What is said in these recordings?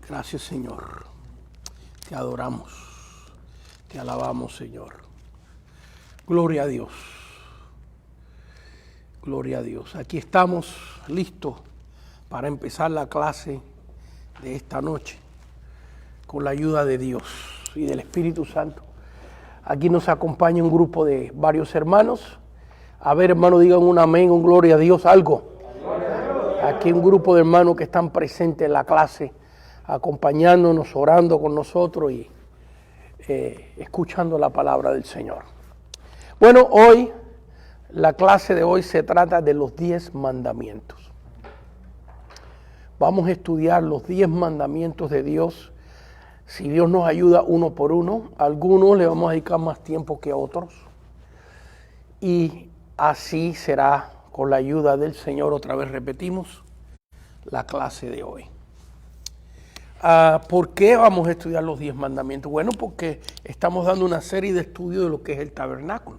Gracias, Señor. Te adoramos, te alabamos, Señor. Gloria a Dios. Gloria a Dios. Aquí estamos listos para empezar la clase de esta noche con la ayuda de Dios y del Espíritu Santo. Aquí nos acompaña un grupo de varios hermanos. A ver, hermano, digan un amén, un gloria a Dios, algo. Aquí un grupo de hermanos que están presentes en la clase, acompañándonos, orando con nosotros y escuchando la palabra del Señor. Bueno, hoy, la clase de hoy se trata de los 10 mandamientos. Vamos a estudiar los 10 mandamientos de Dios. Si Dios nos ayuda uno por uno, a algunos le vamos a dedicar más tiempo que a otros. Y así será con la ayuda del Señor, otra vez repetimos, la clase de hoy. ¿Por qué vamos a estudiar los 10 mandamientos? Bueno, porque estamos dando una serie de estudios de lo que es el tabernáculo.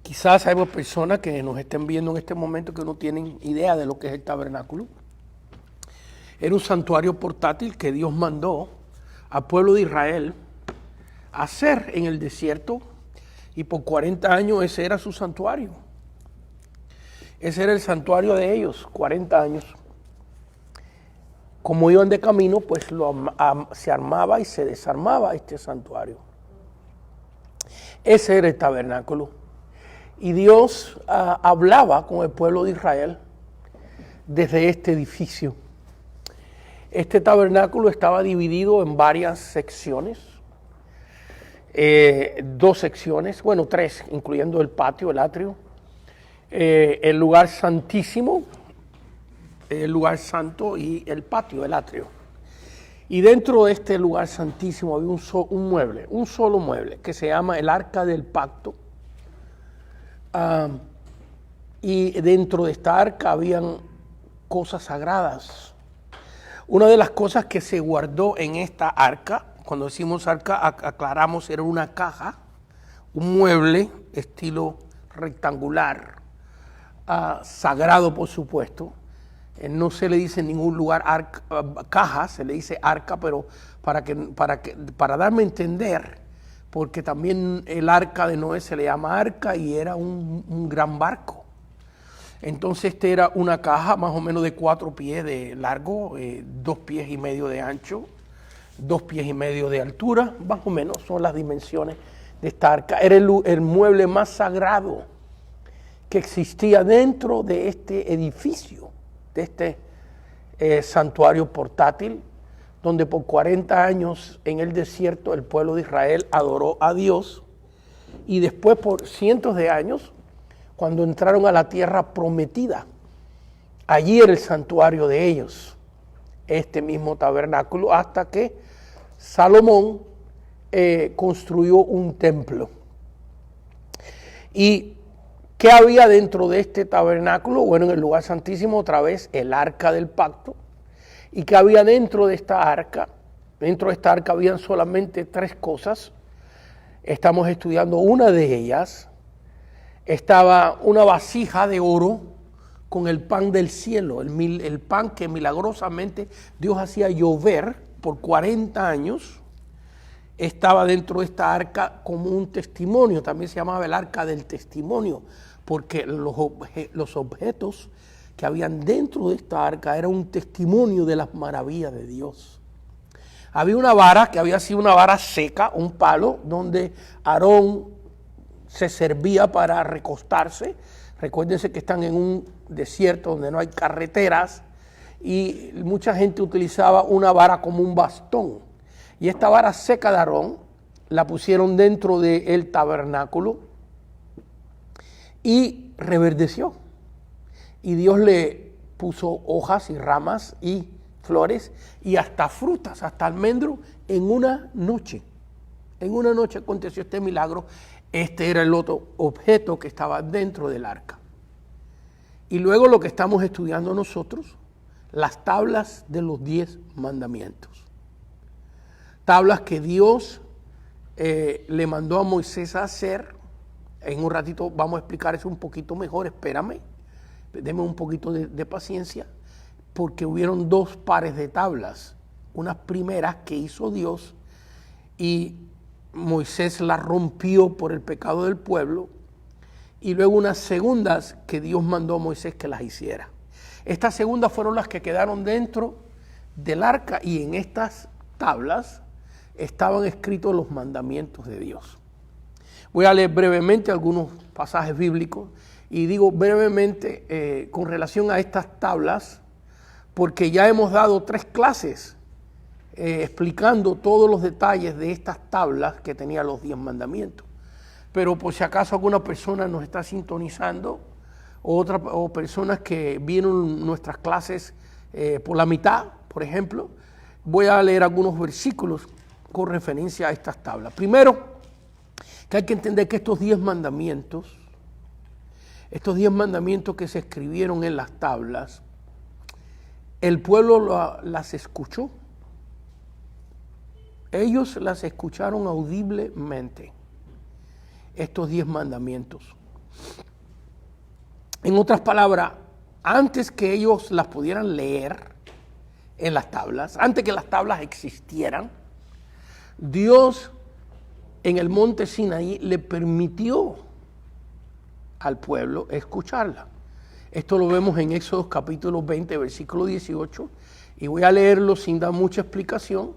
Quizás hay personas que nos estén viendo en este momento que no tienen idea de lo que es el tabernáculo. Era un santuario portátil que Dios mandó al pueblo de Israel a hacer en el desierto, y por 40 años ese era su santuario. Ese era el santuario de ellos, 40 años. Como iban de camino, pues se armaba y se desarmaba este santuario. Ese era el tabernáculo. Y Dios hablaba con el pueblo de Israel desde este edificio. Este tabernáculo estaba dividido en varias secciones. 2 secciones, bueno, 3, incluyendo el patio, el atrio. El lugar santísimo, el lugar santo y el patio, el atrio. Y dentro de este lugar santísimo había un solo mueble, que se llama el Arca del Pacto. Y dentro de esta arca habían cosas sagradas. Una de las cosas que se guardó en esta arca, cuando decimos arca, aclaramos, era una caja, un mueble estilo rectangular, sagrado por supuesto. No se le dice en ningún lugar caja, se le dice arca, pero para darme a entender, porque también el arca de Noé se le llama arca y era un gran barco. Entonces esta era una caja más o menos de 4 pies de largo, 2 pies y medio de ancho, 2 pies y medio de altura, más o menos son las dimensiones de esta arca. Era el mueble más sagrado que existía dentro de este edificio, de este santuario portátil, donde por 40 años en el desierto el pueblo de Israel adoró a Dios, y después por cientos de años, cuando entraron a la tierra prometida, allí era el santuario de ellos, este mismo tabernáculo, hasta que Salomón construyó un templo. ¿Y qué había dentro de este tabernáculo? Bueno, en el lugar santísimo otra vez el arca del pacto. ¿Y qué había dentro de esta arca? Dentro de esta arca habían solamente 3 cosas. Estamos estudiando una de ellas. Estaba una vasija de oro con el pan del cielo, el pan que milagrosamente Dios hacía llover por 40 años. Estaba dentro de esta arca como un testimonio, también se llamaba el arca del testimonio, porque los objetos que habían dentro de esta arca eran un testimonio de las maravillas de Dios. Había una vara que había sido una vara seca, un palo, donde Aarón se servía para recostarse. Recuérdense que están en un desierto donde no hay carreteras y mucha gente utilizaba una vara como un bastón. Y esta vara seca de Aarón la pusieron dentro del tabernáculo y reverdeció. Y Dios le puso hojas y ramas y flores y hasta frutas, hasta almendro en una noche. En una noche aconteció este milagro. Este era el otro objeto que estaba dentro del arca. Y luego lo que estamos estudiando nosotros, las tablas de los 10 mandamientos. Tablas que Dios le mandó a Moisés a hacer. En un ratito vamos a explicar eso un poquito mejor, espérame, denme un poquito de paciencia. porque hubieron dos pares de tablas, unas primeras que hizo Dios y Moisés las rompió por el pecado del pueblo, y luego unas segundas que Dios mandó a Moisés que las hiciera. Estas segundas fueron las que quedaron dentro del arca, y en estas tablas estaban escritos los mandamientos de Dios. Voy a leer brevemente algunos pasajes bíblicos, y digo brevemente con relación a estas tablas, porque ya hemos dado 3 clases explicando todos los detalles de estas tablas que tenían los 10 mandamientos. Pero por si acaso alguna persona nos está sintonizando, o personas que vieron nuestras clases por la mitad, por ejemplo, voy a leer algunos versículos con referencia a estas tablas. Primero, que hay que entender que estos 10 mandamientos que se escribieron en las tablas, el pueblo las escuchó. Ellos las escucharon audiblemente, estos 10 mandamientos. En otras palabras, antes que ellos las pudieran leer en las tablas, antes que las tablas existieran, Dios en el monte Sinaí le permitió al pueblo escucharla. Esto lo vemos en Éxodo capítulo 20, versículo 18, y voy a leerlo sin dar mucha explicación.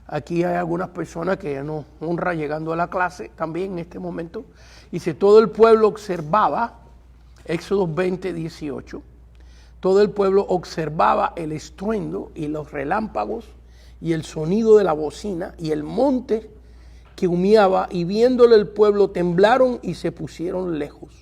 Aquí hay algunas personas que nos honran llegando a la clase también en este momento. Dice, todo el pueblo observaba, Éxodo 20, 18, todo el pueblo observaba el estruendo y los relámpagos y el sonido de la bocina y el monte que humeaba, y viéndole el pueblo temblaron y se pusieron lejos.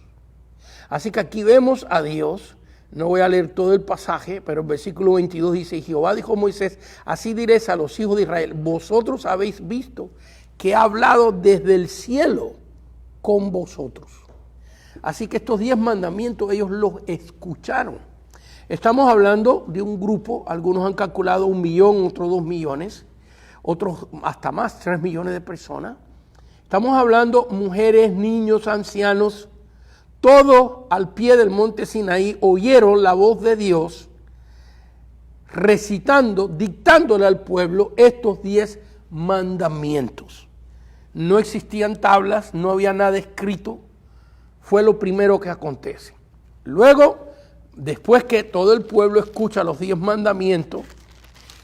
Así que aquí vemos a Dios. No voy a leer todo el pasaje, pero el versículo 22 dice, Jehová dijo a Moisés, así diréis a los hijos de Israel, vosotros habéis visto que he hablado desde el cielo con vosotros. Así que estos 10 mandamientos ellos los escucharon. Estamos hablando de un grupo, algunos han calculado 1 millón, otros 2 millones, otros hasta más, 3 millones de personas. Estamos hablando mujeres, niños, ancianos. Todos al pie del monte Sinaí oyeron la voz de Dios recitando, dictándole al pueblo estos 10 mandamientos. No existían tablas, no había nada escrito, fue lo primero que acontece. Luego, después que todo el pueblo escucha los 10 mandamientos,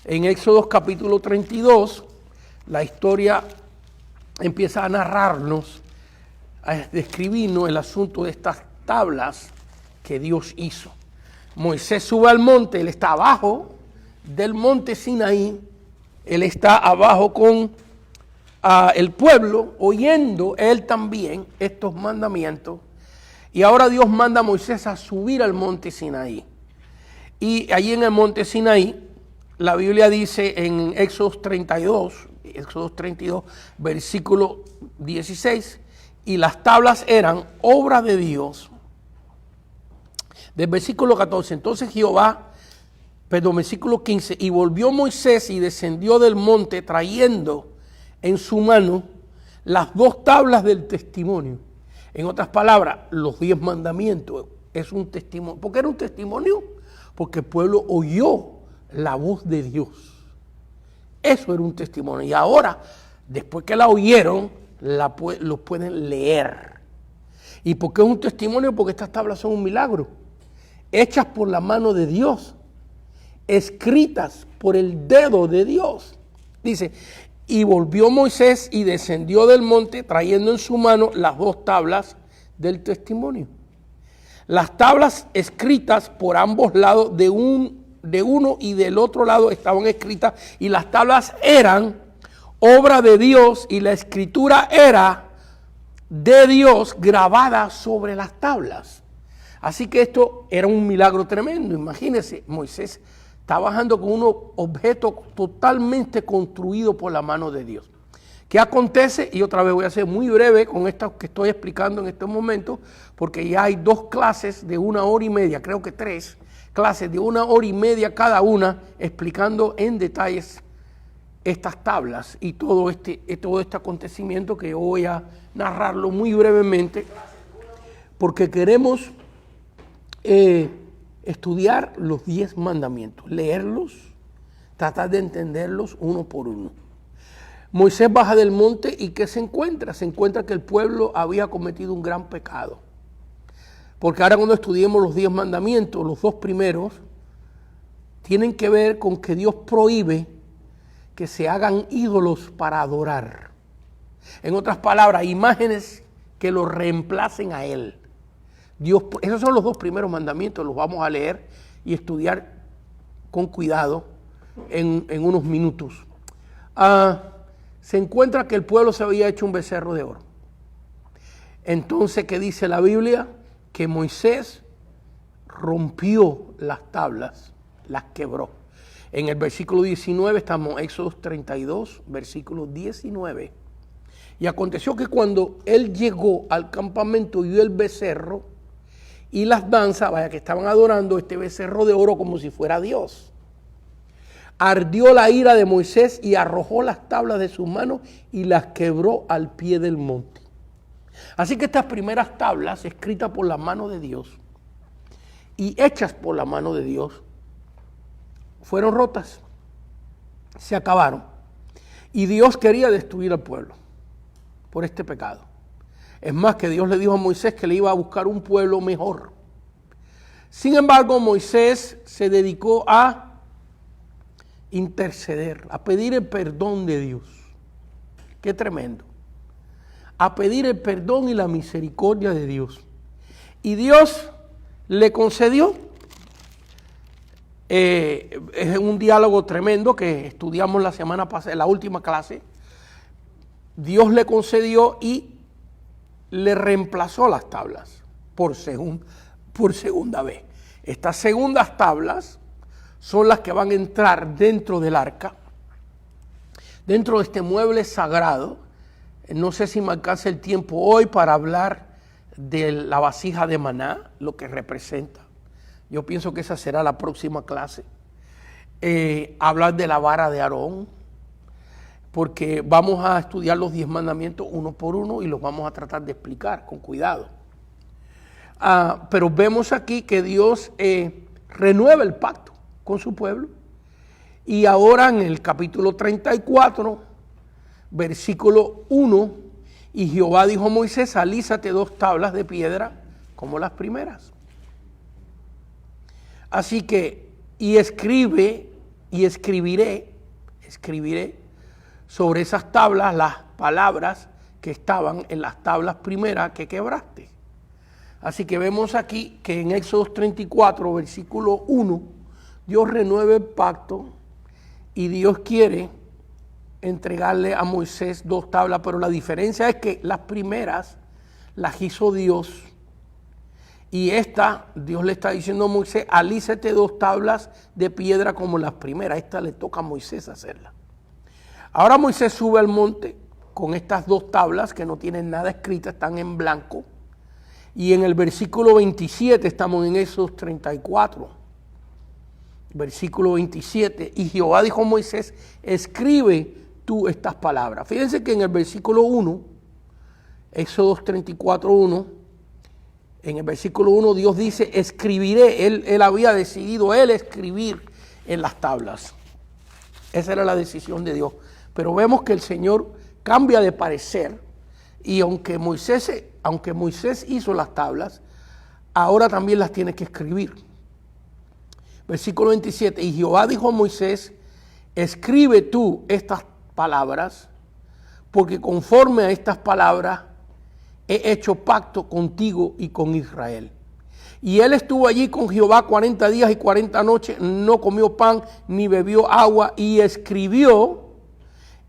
en Éxodo capítulo 32, la historia empieza a narrarnos, a describirnos el asunto de estas tablas que Dios hizo. Moisés sube al monte, él está abajo del monte Sinaí, él está abajo con el pueblo, oyendo él también estos mandamientos, y ahora Dios manda a Moisés a subir al monte Sinaí. Y allí en el monte Sinaí, la Biblia dice en Éxodo 32, versículo 16, y las tablas eran obra de Dios. Del versículo 14, versículo 15, y volvió Moisés y descendió del monte trayendo en su mano las 2 tablas del testimonio. En otras palabras, los 10 mandamientos es un testimonio. ¿Por qué era un testimonio? Porque el pueblo oyó la voz de Dios. Eso era un testimonio. Y ahora, después que la oyeron, lo pueden leer. ¿Y por qué es un testimonio? Porque estas tablas son un milagro, hechas por la mano de Dios, escritas por el dedo de Dios. Dice, y volvió Moisés y descendió del monte trayendo en su mano las 2 tablas del testimonio. Las tablas escritas por ambos lados, de uno y del otro lado estaban escritas, y las tablas eran obra de Dios y la escritura era de Dios grabada sobre las tablas. Así que esto era un milagro tremendo. Imagínense, Moisés está bajando con un objeto totalmente construido por la mano de Dios. ¿Qué acontece? Y otra vez voy a ser muy breve con esto que estoy explicando en estos momentos, porque ya hay 2 clases de 1 hora y media, creo que 3 clases de 1 hora y media cada una, explicando en detalles estas tablas y todo este acontecimiento, que yo voy a narrarlo muy brevemente, porque queremos estudiar los 10 mandamientos, leerlos, tratar de entenderlos uno por uno. Moisés baja del monte y ¿qué se encuentra? Se encuentra que el pueblo había cometido un gran pecado. Porque ahora cuando estudiemos los 10 mandamientos, los 2 primeros, tienen que ver con que Dios prohíbe que se hagan ídolos para adorar. En otras palabras, imágenes que lo reemplacen a Él. Esos son los 2 primeros mandamientos, los vamos a leer y estudiar con cuidado en unos minutos. Se encuentra que el pueblo se había hecho un becerro de oro. Entonces, ¿qué dice la Biblia? Que Moisés rompió las tablas, las quebró. En el versículo 19 estamos, Éxodo 32, versículo 19. Y aconteció que cuando él llegó al campamento y vio el becerro y las danzas, vaya que estaban adorando este becerro de oro como si fuera Dios, ardió la ira de Moisés y arrojó las tablas de sus manos y las quebró al pie del monte. Así que estas primeras tablas, escritas por la mano de Dios y hechas por la mano de Dios, fueron rotas, se acabaron. Y Dios quería destruir al pueblo por este pecado. Es más, que Dios le dijo a Moisés que le iba a buscar un pueblo mejor. Sin embargo, Moisés se dedicó a interceder, a pedir el perdón de Dios. Qué tremendo. A pedir el perdón y la misericordia de Dios. Y Dios le concedió. Es un diálogo tremendo que estudiamos la semana pasada, en la última clase. Dios le concedió y le reemplazó las tablas por segunda vez. Estas segundas tablas son las que van a entrar dentro del arca, dentro de este mueble sagrado. No sé si me alcanza el tiempo hoy para hablar de la vasija de maná, lo que representa. Yo pienso que esa será la próxima clase. Hablar de la vara de Aarón, porque vamos a estudiar los 10 mandamientos uno por uno y los vamos a tratar de explicar con cuidado. Pero vemos aquí que Dios renueva el pacto con su pueblo. Y ahora en el capítulo 34, versículo 1, y Jehová dijo a Moisés, alízate 2 tablas de piedra como las primeras. Así que, y escribiré sobre esas tablas las palabras que estaban en las tablas primeras que quebraste. Así que vemos aquí que en Éxodo 34, versículo 1, Dios renueva el pacto y Dios quiere entregarle a Moisés 2 tablas, pero la diferencia es que las primeras las hizo Dios. Y Dios le está diciendo a Moisés, alízate 2 tablas de piedra como las primeras. Esta le toca a Moisés hacerla. Ahora Moisés sube al monte con estas 2 tablas que no tienen nada escrito, están en blanco. Y en el versículo 27, estamos en Éxodo 34, versículo 27. Y Jehová dijo a Moisés, escribe tú estas palabras. Fíjense que en el versículo 1, Éxodo 34, 1, en el versículo 1 Dios dice, escribiré. Él había decidido escribir en las tablas. Esa era la decisión de Dios. Pero vemos que el Señor cambia de parecer. Y aunque Moisés hizo las tablas, ahora también las tiene que escribir. Versículo 27. Y Jehová dijo a Moisés, escribe tú estas palabras, porque conforme a estas palabras he hecho pacto contigo y con Israel. Y él estuvo allí con Jehová 40 días y 40 noches, no comió pan ni bebió agua, y escribió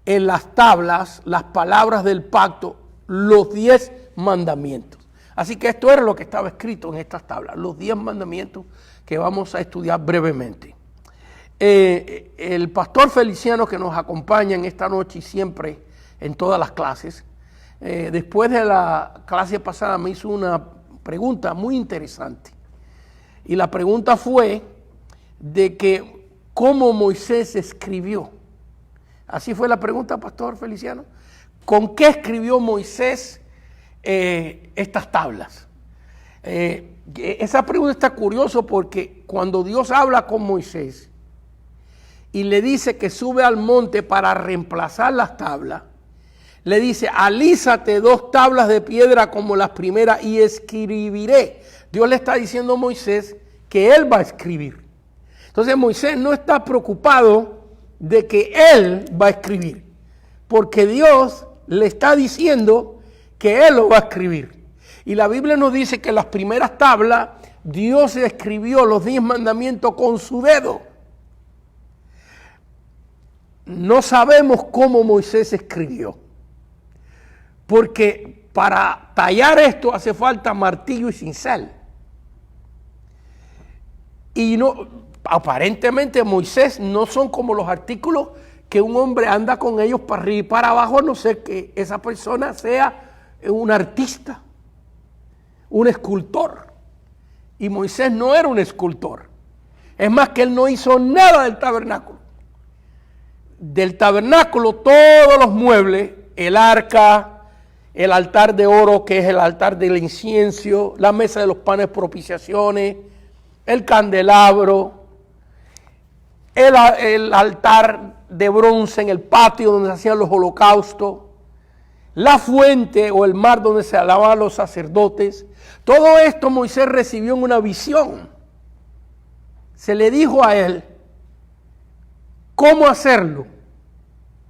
en las tablas las palabras del pacto, los 10 mandamientos. Así que esto era lo que estaba escrito en estas tablas, los 10 mandamientos que vamos a estudiar brevemente. El pastor Feliciano, que nos acompaña en esta noche y siempre en todas las clases, después de la clase pasada me hizo una pregunta muy interesante. Y la pregunta fue de que cómo Moisés escribió. Así fue la pregunta, pastor Feliciano. ¿Con qué escribió Moisés estas tablas? Esa pregunta está curiosa porque cuando Dios habla con Moisés y le dice que sube al monte para reemplazar las tablas, le dice, alízate 2 tablas de piedra como las primeras y escribiré. Dios le está diciendo a Moisés que él va a escribir. Entonces Moisés no está preocupado de que él va a escribir, porque Dios le está diciendo que él lo va a escribir. Y la Biblia nos dice que en las primeras tablas Dios escribió los 10 mandamientos con su dedo. No sabemos cómo Moisés escribió, porque para tallar esto hace falta martillo y cincel. Y no, aparentemente Moisés no son como los artículos que un hombre anda con ellos para arriba y para abajo, a no ser que esa persona sea un artista, un escultor. Y Moisés no era un escultor. Es más, que él no hizo nada del tabernáculo. Del tabernáculo todos los muebles, el arca, el altar de oro, que es el altar del incienso, la mesa de los panes propiciaciones, el candelabro, el altar de bronce en el patio donde se hacían los holocaustos, la fuente o el mar donde se alababan los sacerdotes. Todo esto Moisés recibió en una visión. Se le dijo a él cómo hacerlo,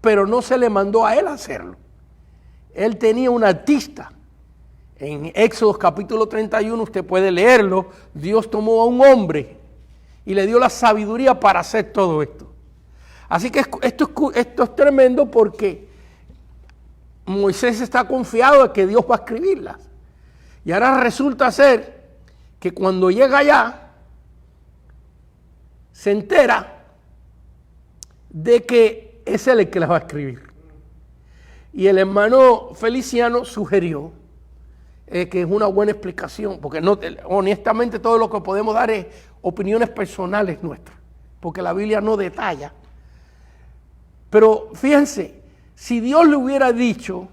pero no se le mandó a él hacerlo. Él tenía un artista. En Éxodo capítulo 31, usted puede leerlo, Dios tomó a un hombre y le dio la sabiduría para hacer todo esto. Así que esto es tremendo porque Moisés está confiado de que Dios va a escribirlas. Y ahora resulta ser que cuando llega allá, se entera de que es él el que las va a escribir. Y el hermano Feliciano sugirió que es una buena explicación, porque no, honestamente todo lo que podemos dar es opiniones personales nuestras, porque la Biblia no detalla. Pero fíjense, si Dios le hubiera dicho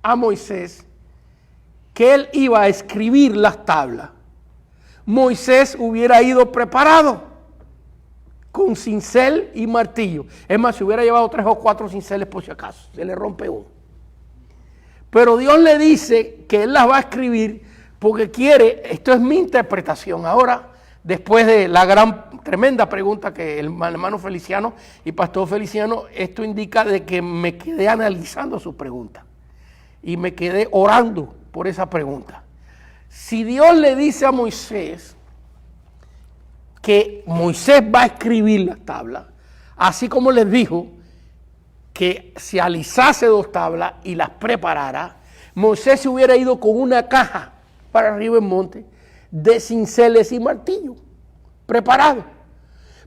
a Moisés que él iba a escribir las tablas, Moisés hubiera ido preparado con cincel y martillo. Es más, si hubiera llevado 3 o 4 cinceles por si acaso, se le rompe uno. Pero Dios le dice que él las va a escribir porque quiere, esto es mi interpretación ahora, después de la tremenda pregunta que el hermano Feliciano y pastor Feliciano, esto indica de que me quedé analizando su pregunta y me quedé orando por esa pregunta. Si Dios le dice a Moisés que Moisés va a escribir las tablas, así como les dijo que se alisase 2 tablas y las preparara, Moisés se hubiera ido con una caja para arriba en monte de cinceles y martillo preparado.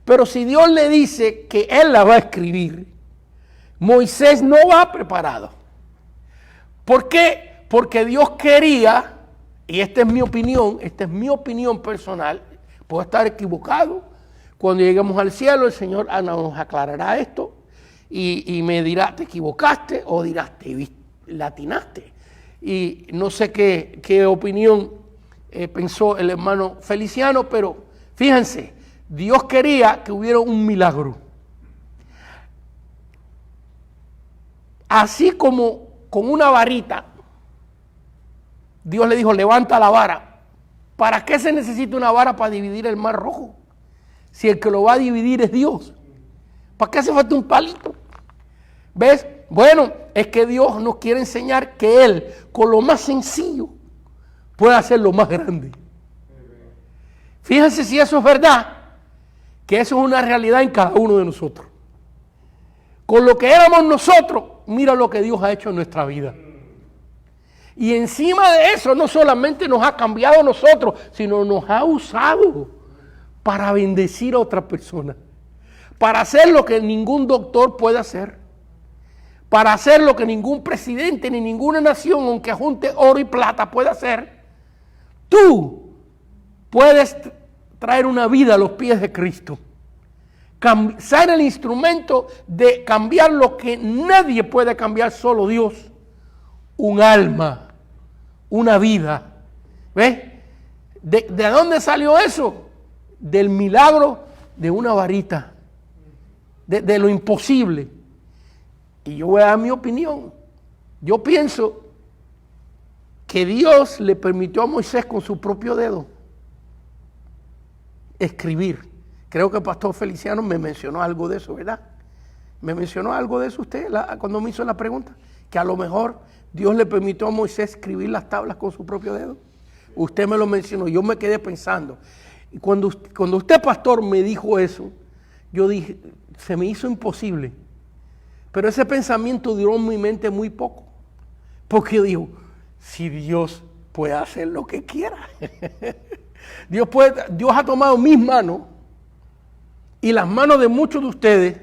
Pero si Dios le dice que él la va a escribir, Moisés no va preparado. ¿Por qué? Porque Dios quería, y esta es mi opinión personal, puedo estar equivocado. Cuando lleguemos al cielo, el Señor nos aclarará esto y me dirá, te equivocaste, o dirás, te latinaste. Y no sé qué opinión pensó el hermano Feliciano, pero fíjense, Dios quería que hubiera un milagro. Así como con una varita, Dios le dijo, levanta la vara. ¿Para qué se necesita una vara para dividir el mar rojo? Si el que lo va a dividir es Dios. ¿Para qué hace falta un palito? ¿Ves? Bueno, es que Dios nos quiere enseñar que Él, con lo más sencillo, puede hacer lo más grande. Fíjense si eso es verdad, que eso es una realidad en cada uno de nosotros. Con lo que éramos nosotros, mira lo que Dios ha hecho en nuestra vida. Y encima de eso, no solamente nos ha cambiado a nosotros, sino nos ha usado para bendecir a otra persona. Para hacer lo que ningún doctor puede hacer. Para hacer lo que ningún presidente ni ninguna nación, aunque junte oro y plata, puede hacer. Tú puedes traer una vida a los pies de Cristo. Ser el instrumento de cambiar lo que nadie puede cambiar, solo Dios. Un alma, una vida. ¿Ves? ¿De dónde salió eso? Del milagro de una varita, de lo imposible. Y yo voy a dar mi opinión. Yo pienso que Dios le permitió a Moisés con su propio dedo escribir. Creo que el pastor Feliciano me mencionó algo de eso, ¿verdad? ¿Me mencionó algo de eso usted cuando me hizo la pregunta? Que a lo mejor Dios le permitió a Moisés escribir las tablas con su propio dedo. Usted me lo mencionó, yo me quedé pensando. Y cuando usted, pastor, me dijo eso, yo dije, se me hizo imposible. Pero ese pensamiento duró en mi mente muy poco. Porque yo digo, si Dios puede hacer lo que quiera. Dios ha tomado mis manos y las manos de muchos de ustedes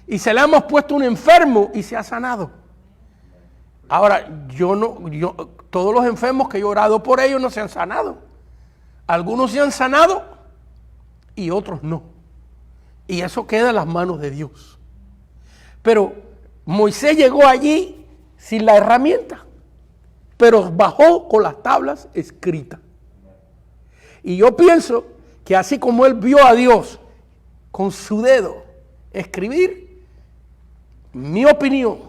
y se le hemos puesto un enfermo y se ha sanado. Ahora, todos los enfermos que yo he orado por ellos no se han sanado. Algunos se han sanado y otros no. Y eso queda en las manos de Dios. Pero Moisés llegó allí sin la herramienta, pero bajó con las tablas escritas. Y yo pienso que así como él vio a Dios con su dedo escribir, mi opinión,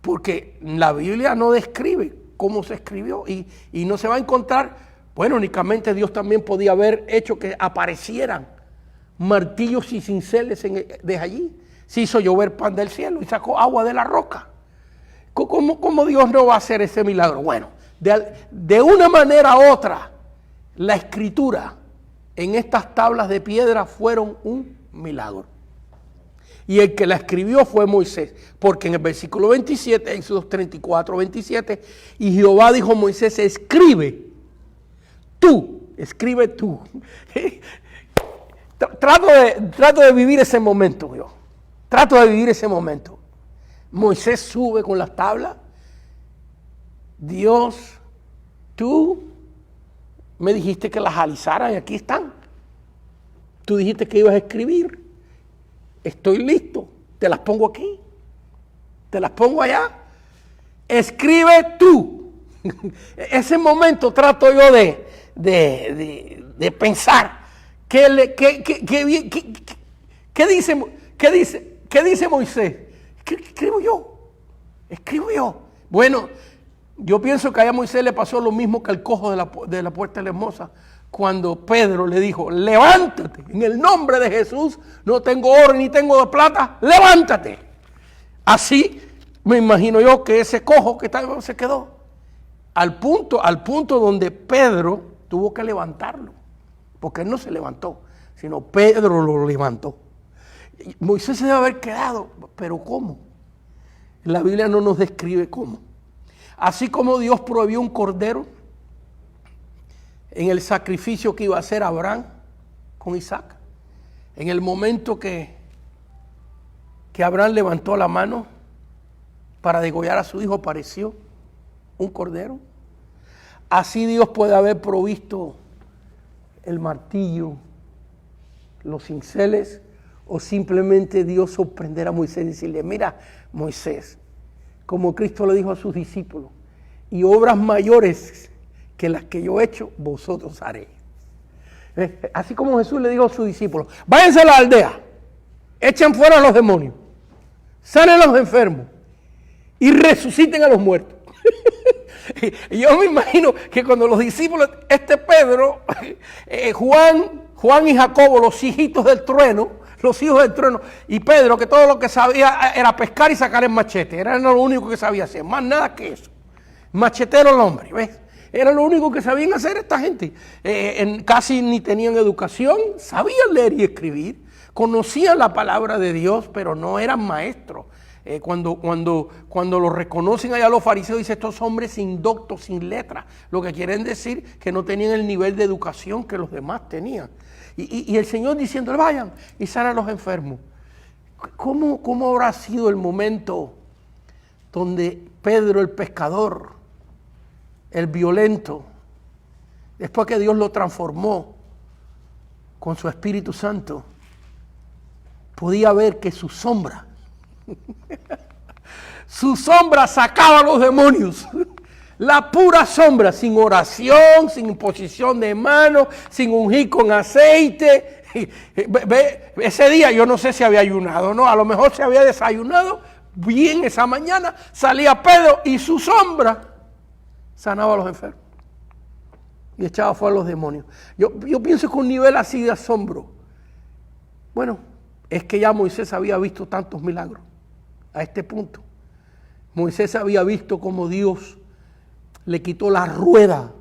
porque la Biblia no describe cómo se escribió y no se va a encontrar, bueno, únicamente Dios también podía haber hecho que aparecieran martillos y cinceles de allí. Se hizo llover pan del cielo y sacó agua de la roca. ¿Cómo Dios no va a hacer ese milagro? Bueno, de una manera u otra, la escritura en estas tablas de piedra fueron un milagro. Y el que la escribió fue Moisés, porque en el versículo 27, Éxodo 34, 27, y Jehová dijo a Moisés, escribe tú. Trato de vivir ese momento yo. Trato de vivir ese momento. Moisés sube con las tablas. Dios, tú me dijiste que las alisara y aquí están. Tú dijiste que ibas a escribir. Estoy listo. Te las pongo aquí. Te las pongo allá. Escribe tú. Ese momento trato yo de pensar. ¿Qué dice Moisés? Escribo yo. Bueno, yo pienso que a Moisés le pasó lo mismo que al cojo de la puerta de la hermosa, cuando Pedro le dijo, levántate, en el nombre de Jesús, no tengo oro ni tengo de plata, levántate. Así me imagino yo que ese cojo que estaba se quedó, al punto donde Pedro tuvo que levantarlo, porque él no se levantó, sino Pedro lo levantó. Moisés se debe haber quedado, pero ¿cómo? La Biblia no nos describe cómo. Así como Dios prohibió un cordero en el sacrificio que iba a hacer Abraham con Isaac, en el momento que Abraham levantó la mano para degollar a su hijo, apareció un cordero. Así Dios puede haber provisto el martillo, los cinceles, o simplemente Dios sorprender a Moisés y decirle, mira, Moisés, como Cristo le dijo a sus discípulos, y obras mayores que las que yo he hecho, vosotros haréis. Así como Jesús le dijo a sus discípulos, váyanse a la aldea, echen fuera a los demonios, sanen a los enfermos y resuciten a los muertos. Y yo me imagino que cuando los discípulos, Pedro, Juan y Jacobo, los hijitos del trueno, los hijos del trueno, y Pedro, que todo lo que sabía era pescar y sacar el machete, era lo único que sabía hacer, más nada que eso. Machetero el hombre, ¿ves? Era lo único que sabían hacer esta gente. Casi ni tenían educación, sabían leer y escribir, conocían la palabra de Dios, pero no eran maestros. Cuando lo reconocen allá los fariseos, dicen estos hombres indoctos, sin letra, lo que quieren decir que no tenían el nivel de educación que los demás tenían. Y el Señor diciendo, vayan y sanen a los enfermos. ¿Cómo habrá sido el momento donde Pedro el pescador, el violento, después que Dios lo transformó con su Espíritu Santo, podía ver que su sombra sacaba a los demonios? La pura sombra, sin oración, sin imposición de manos, sin ungir con aceite. Ese día yo no sé si había ayunado, no, a lo mejor se había desayunado bien esa mañana, salía Pedro y su sombra sanaba a los enfermos y echaba fuera a los demonios. Yo pienso que un nivel así de asombro, bueno, es que ya Moisés había visto tantos milagros a este punto. Moisés había visto cómo Dios le quitó la rueda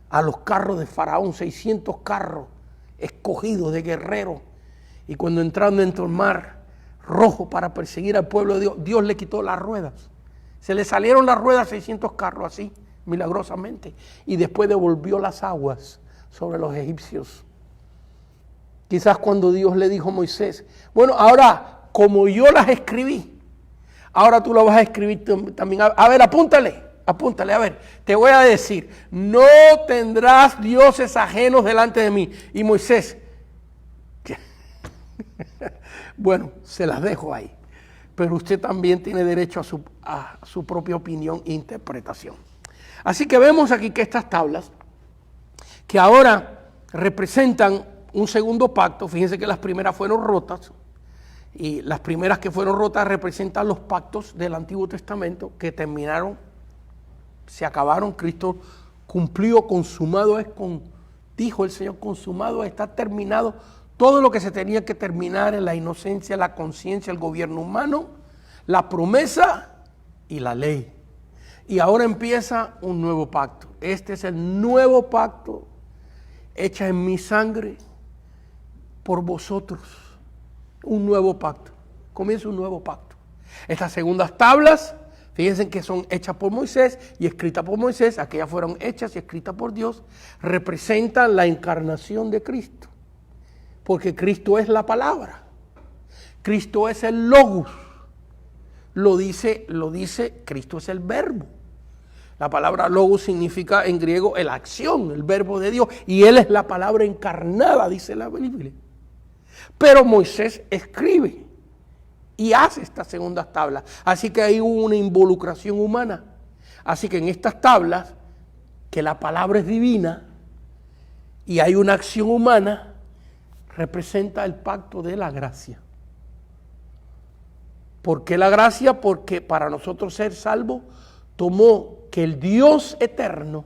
a los carros de Faraón, 600 carros escogidos de guerreros, y cuando entraron dentro del mar Rojo para perseguir al pueblo de Dios, Dios le quitó las ruedas. Se le salieron las ruedas a 600 carros así, milagrosamente, y después devolvió las aguas sobre los egipcios. Quizás cuando Dios le dijo a Moisés, bueno, ahora como yo las escribí, ahora tú las vas a escribir también. A ver, apúntale, a ver, te voy a decir, no tendrás dioses ajenos delante de mí. Y Moisés, bueno, se las dejo ahí, pero usted también tiene derecho a su propia opinión e interpretación. Así que vemos aquí que estas tablas, que ahora representan un segundo pacto, fíjense que las primeras fueron rotas, y las primeras que fueron rotas representan los pactos del Antiguo Testamento que terminaron, se acabaron. Cristo cumplió, consumado es, dijo el Señor, consumado está terminado todo lo que se tenía que terminar en la inocencia, la conciencia, el gobierno humano, la promesa y la ley. Y ahora empieza un nuevo pacto. Este es el nuevo pacto, hecha en mi sangre por vosotros. Un nuevo pacto. Comienza un nuevo pacto. Estas segundas tablas, fíjense que son hechas por Moisés y escritas por Moisés, aquellas fueron hechas y escritas por Dios, representan la encarnación de Cristo. Porque Cristo es la palabra. Cristo es el logos. Lo dice, Cristo es el verbo. La palabra logos significa en griego la acción, el verbo de Dios. Y Él es la palabra encarnada, dice la Biblia. Pero Moisés escribe y hace estas segundas tablas. Así que hay una involucración humana. Así que en estas tablas, que la palabra es divina y hay una acción humana, representa el pacto de la gracia. ¿Por qué la gracia? Porque para nosotros ser salvos, tomó que el Dios eterno,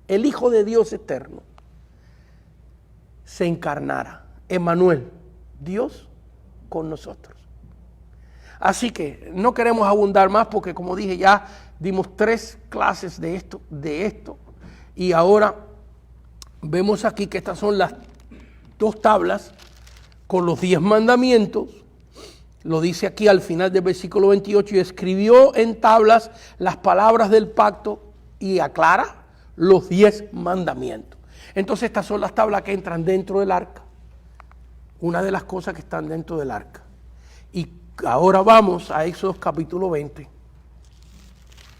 el Hijo de Dios eterno, se encarnara. Emmanuel, Dios con nosotros. Así que no queremos abundar más porque, como dije, ya dimos 3 clases de esto. Y ahora vemos aquí que estas son las 2 tablas con los 10 mandamientos. Lo dice aquí al final del versículo 28, y escribió en tablas las palabras del pacto y aclara los 10 mandamientos. Entonces estas son las tablas que entran dentro del arca. Una de las cosas que están dentro del arca. Y ahora vamos a Éxodo capítulo 20.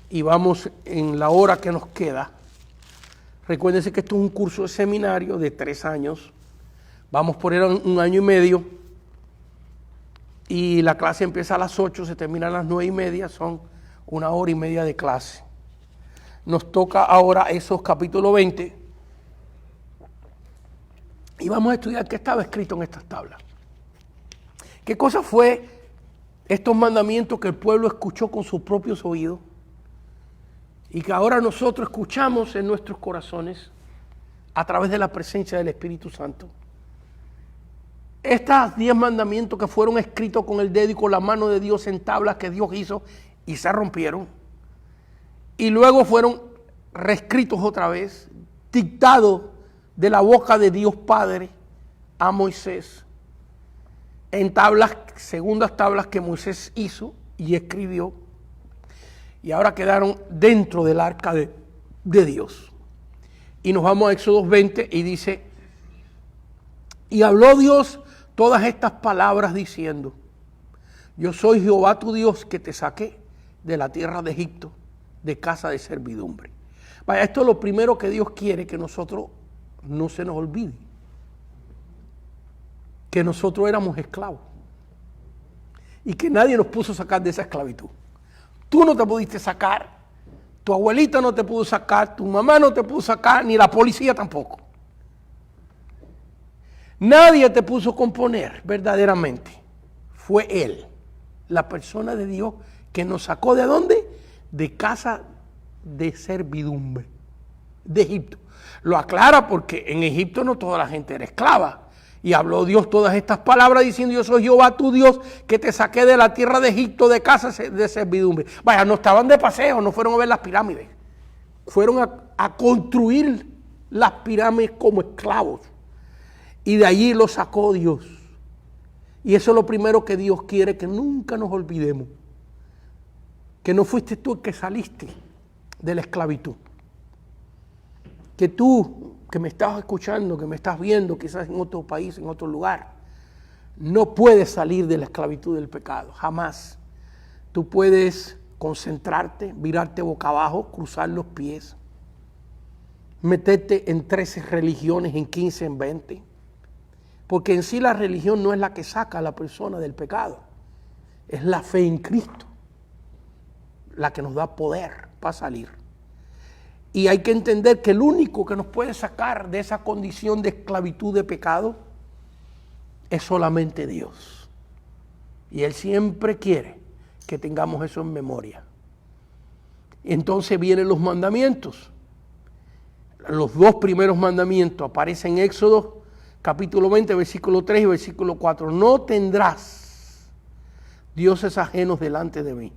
Y vamos en la hora que nos queda. Recuérdense que esto es un curso de seminario de 3 años. Vamos por 1 año y medio. Y la clase empieza a las 8, se termina a las 9:30. Son 1 hora y media de clase. Nos toca ahora Éxodo capítulo 20. Y vamos a estudiar qué estaba escrito en estas tablas. ¿Qué cosa fue estos mandamientos que el pueblo escuchó con sus propios oídos y que ahora nosotros escuchamos en nuestros corazones a través de la presencia del Espíritu Santo? Estos 10 mandamientos que fueron escritos con el dedo y con la mano de Dios en tablas que Dios hizo y se rompieron, y luego fueron reescritos otra vez, dictados de la boca de Dios Padre a Moisés, en tablas, segundas tablas que Moisés hizo y escribió, y ahora quedaron dentro del arca de Dios. Y nos vamos a Éxodo 20 y dice, y habló Dios todas estas palabras diciendo, yo soy Jehová tu Dios que te saqué de la tierra de Egipto, de casa de servidumbre. Vaya, esto es lo primero que Dios quiere que nosotros no se nos olvide, que nosotros éramos esclavos y que nadie nos puso a sacar de esa esclavitud. Tú no te pudiste sacar, Tu abuelita no te pudo sacar, tu mamá no te pudo sacar, ni la policía tampoco. Nadie te puso a componer verdaderamente. Fue Él, la persona de Dios que nos sacó ¿de dónde? De casa de servidumbre, de Egipto. Lo aclara porque en Egipto no toda la gente era esclava. Y habló Dios todas estas palabras diciendo: yo soy Jehová tu Dios que te saqué de la tierra de Egipto de casa de servidumbre. Vaya, no estaban de paseo, no fueron a ver las pirámides. Fueron a construir las pirámides como esclavos. Y de allí los sacó Dios. Y eso es lo primero que Dios quiere, que nunca nos olvidemos. Que no fuiste tú el que saliste de la esclavitud. Que tú, que me estás escuchando, que me estás viendo, quizás en otro país, en otro lugar, no puedes salir de la esclavitud del pecado, jamás. Tú puedes concentrarte, virarte boca abajo, cruzar los pies, meterte en 13 religiones, en 15, en 20. Porque en sí la religión no es la que saca a la persona del pecado, es la fe en Cristo la que nos da poder para salir. Y hay que entender que el único que nos puede sacar de esa condición de esclavitud de pecado es solamente Dios. Y Él siempre quiere que tengamos eso en memoria. Entonces vienen los mandamientos. Los dos primeros mandamientos aparecen en Éxodo capítulo 20, versículo 3 y versículo 4. No tendrás dioses ajenos delante de mí.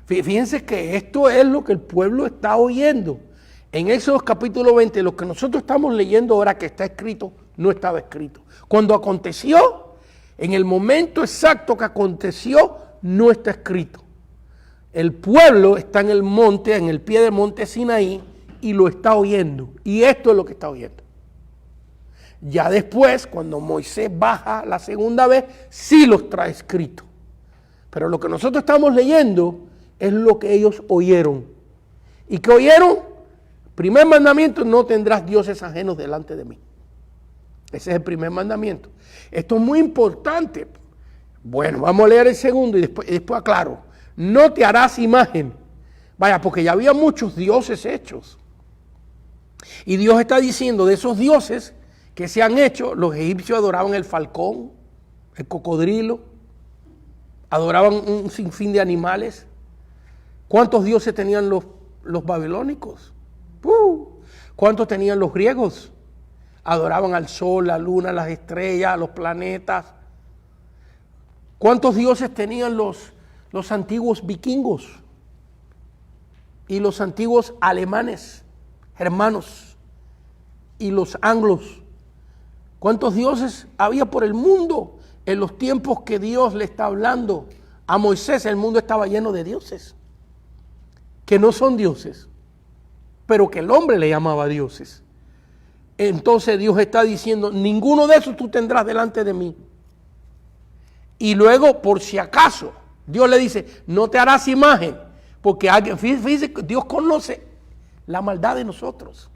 Fíjense que esto es lo que el pueblo está oyendo. En Éxodo capítulo 20, lo que nosotros estamos leyendo ahora que está escrito, no estaba escrito. Cuando aconteció, en el momento exacto que aconteció, no está escrito. El pueblo está en el monte, en el pie del monte Sinaí, y lo está oyendo. Y esto es lo que está oyendo. Ya después, cuando Moisés baja la segunda vez, sí los trae escrito. Pero lo que nosotros estamos leyendo es lo que ellos oyeron. ¿Y qué oyeron? Primer mandamiento: no tendrás dioses ajenos delante de mí. Ese es el primer mandamiento. Esto es muy importante. Bueno, vamos a leer el segundo y después aclaro. No te harás imagen. Vaya, porque ya había muchos dioses hechos. Y Dios está diciendo, de esos dioses que se han hecho, los egipcios adoraban el falcón, el cocodrilo, adoraban un sinfín de animales. ¿Cuántos dioses tenían los babilónicos? ¿Cuántos tenían los griegos? Adoraban al sol, la luna, las estrellas, los planetas. ¿Cuántos dioses tenían los antiguos vikingos y los antiguos alemanes, germanos, y los anglos? ¿Cuántos dioses había por el mundo en los tiempos que Dios le está hablando a Moisés? El mundo estaba lleno de dioses que no son dioses, pero que el hombre le llamaba dioses. Entonces Dios está diciendo, ninguno de esos tú tendrás delante de mí. Y luego, por si acaso, Dios le dice, no te harás imagen, porque alguien, fíjese, Dios conoce la maldad de nosotros.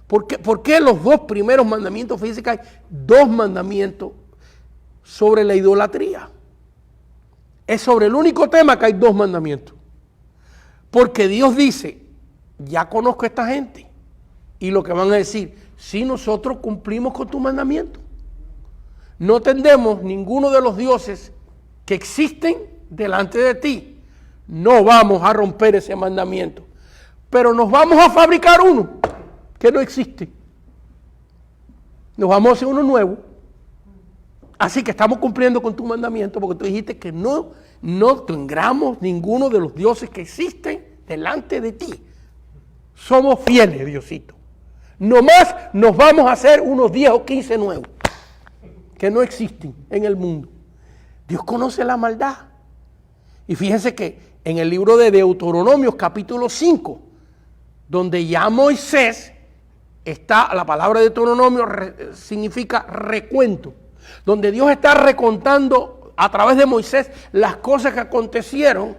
¿Por qué los dos primeros mandamientos? Fíjese que hay dos mandamientos sobre la idolatría. Es sobre el único tema que hay dos mandamientos. Porque Dios dice, ya conozco a esta gente. Y lo que van a decir, si nosotros cumplimos con tu mandamiento. No tendremos ninguno de los dioses que existen delante de ti. No vamos a romper ese mandamiento. Pero nos vamos a fabricar uno que no existe. Nos vamos a hacer uno nuevo. Así que estamos cumpliendo con tu mandamiento porque tú dijiste que no tengamos ninguno de los dioses que existen delante de ti. Somos fieles, Diosito. Nomás nos vamos a hacer unos 10 o 15 nuevos que no existen en el mundo. Dios conoce la maldad. Y fíjense que en el libro de Deuteronomios capítulo 5, donde ya Moisés está, la palabra Deuteronomio significa recuento, donde Dios está recontando a través de Moisés las cosas que acontecieron.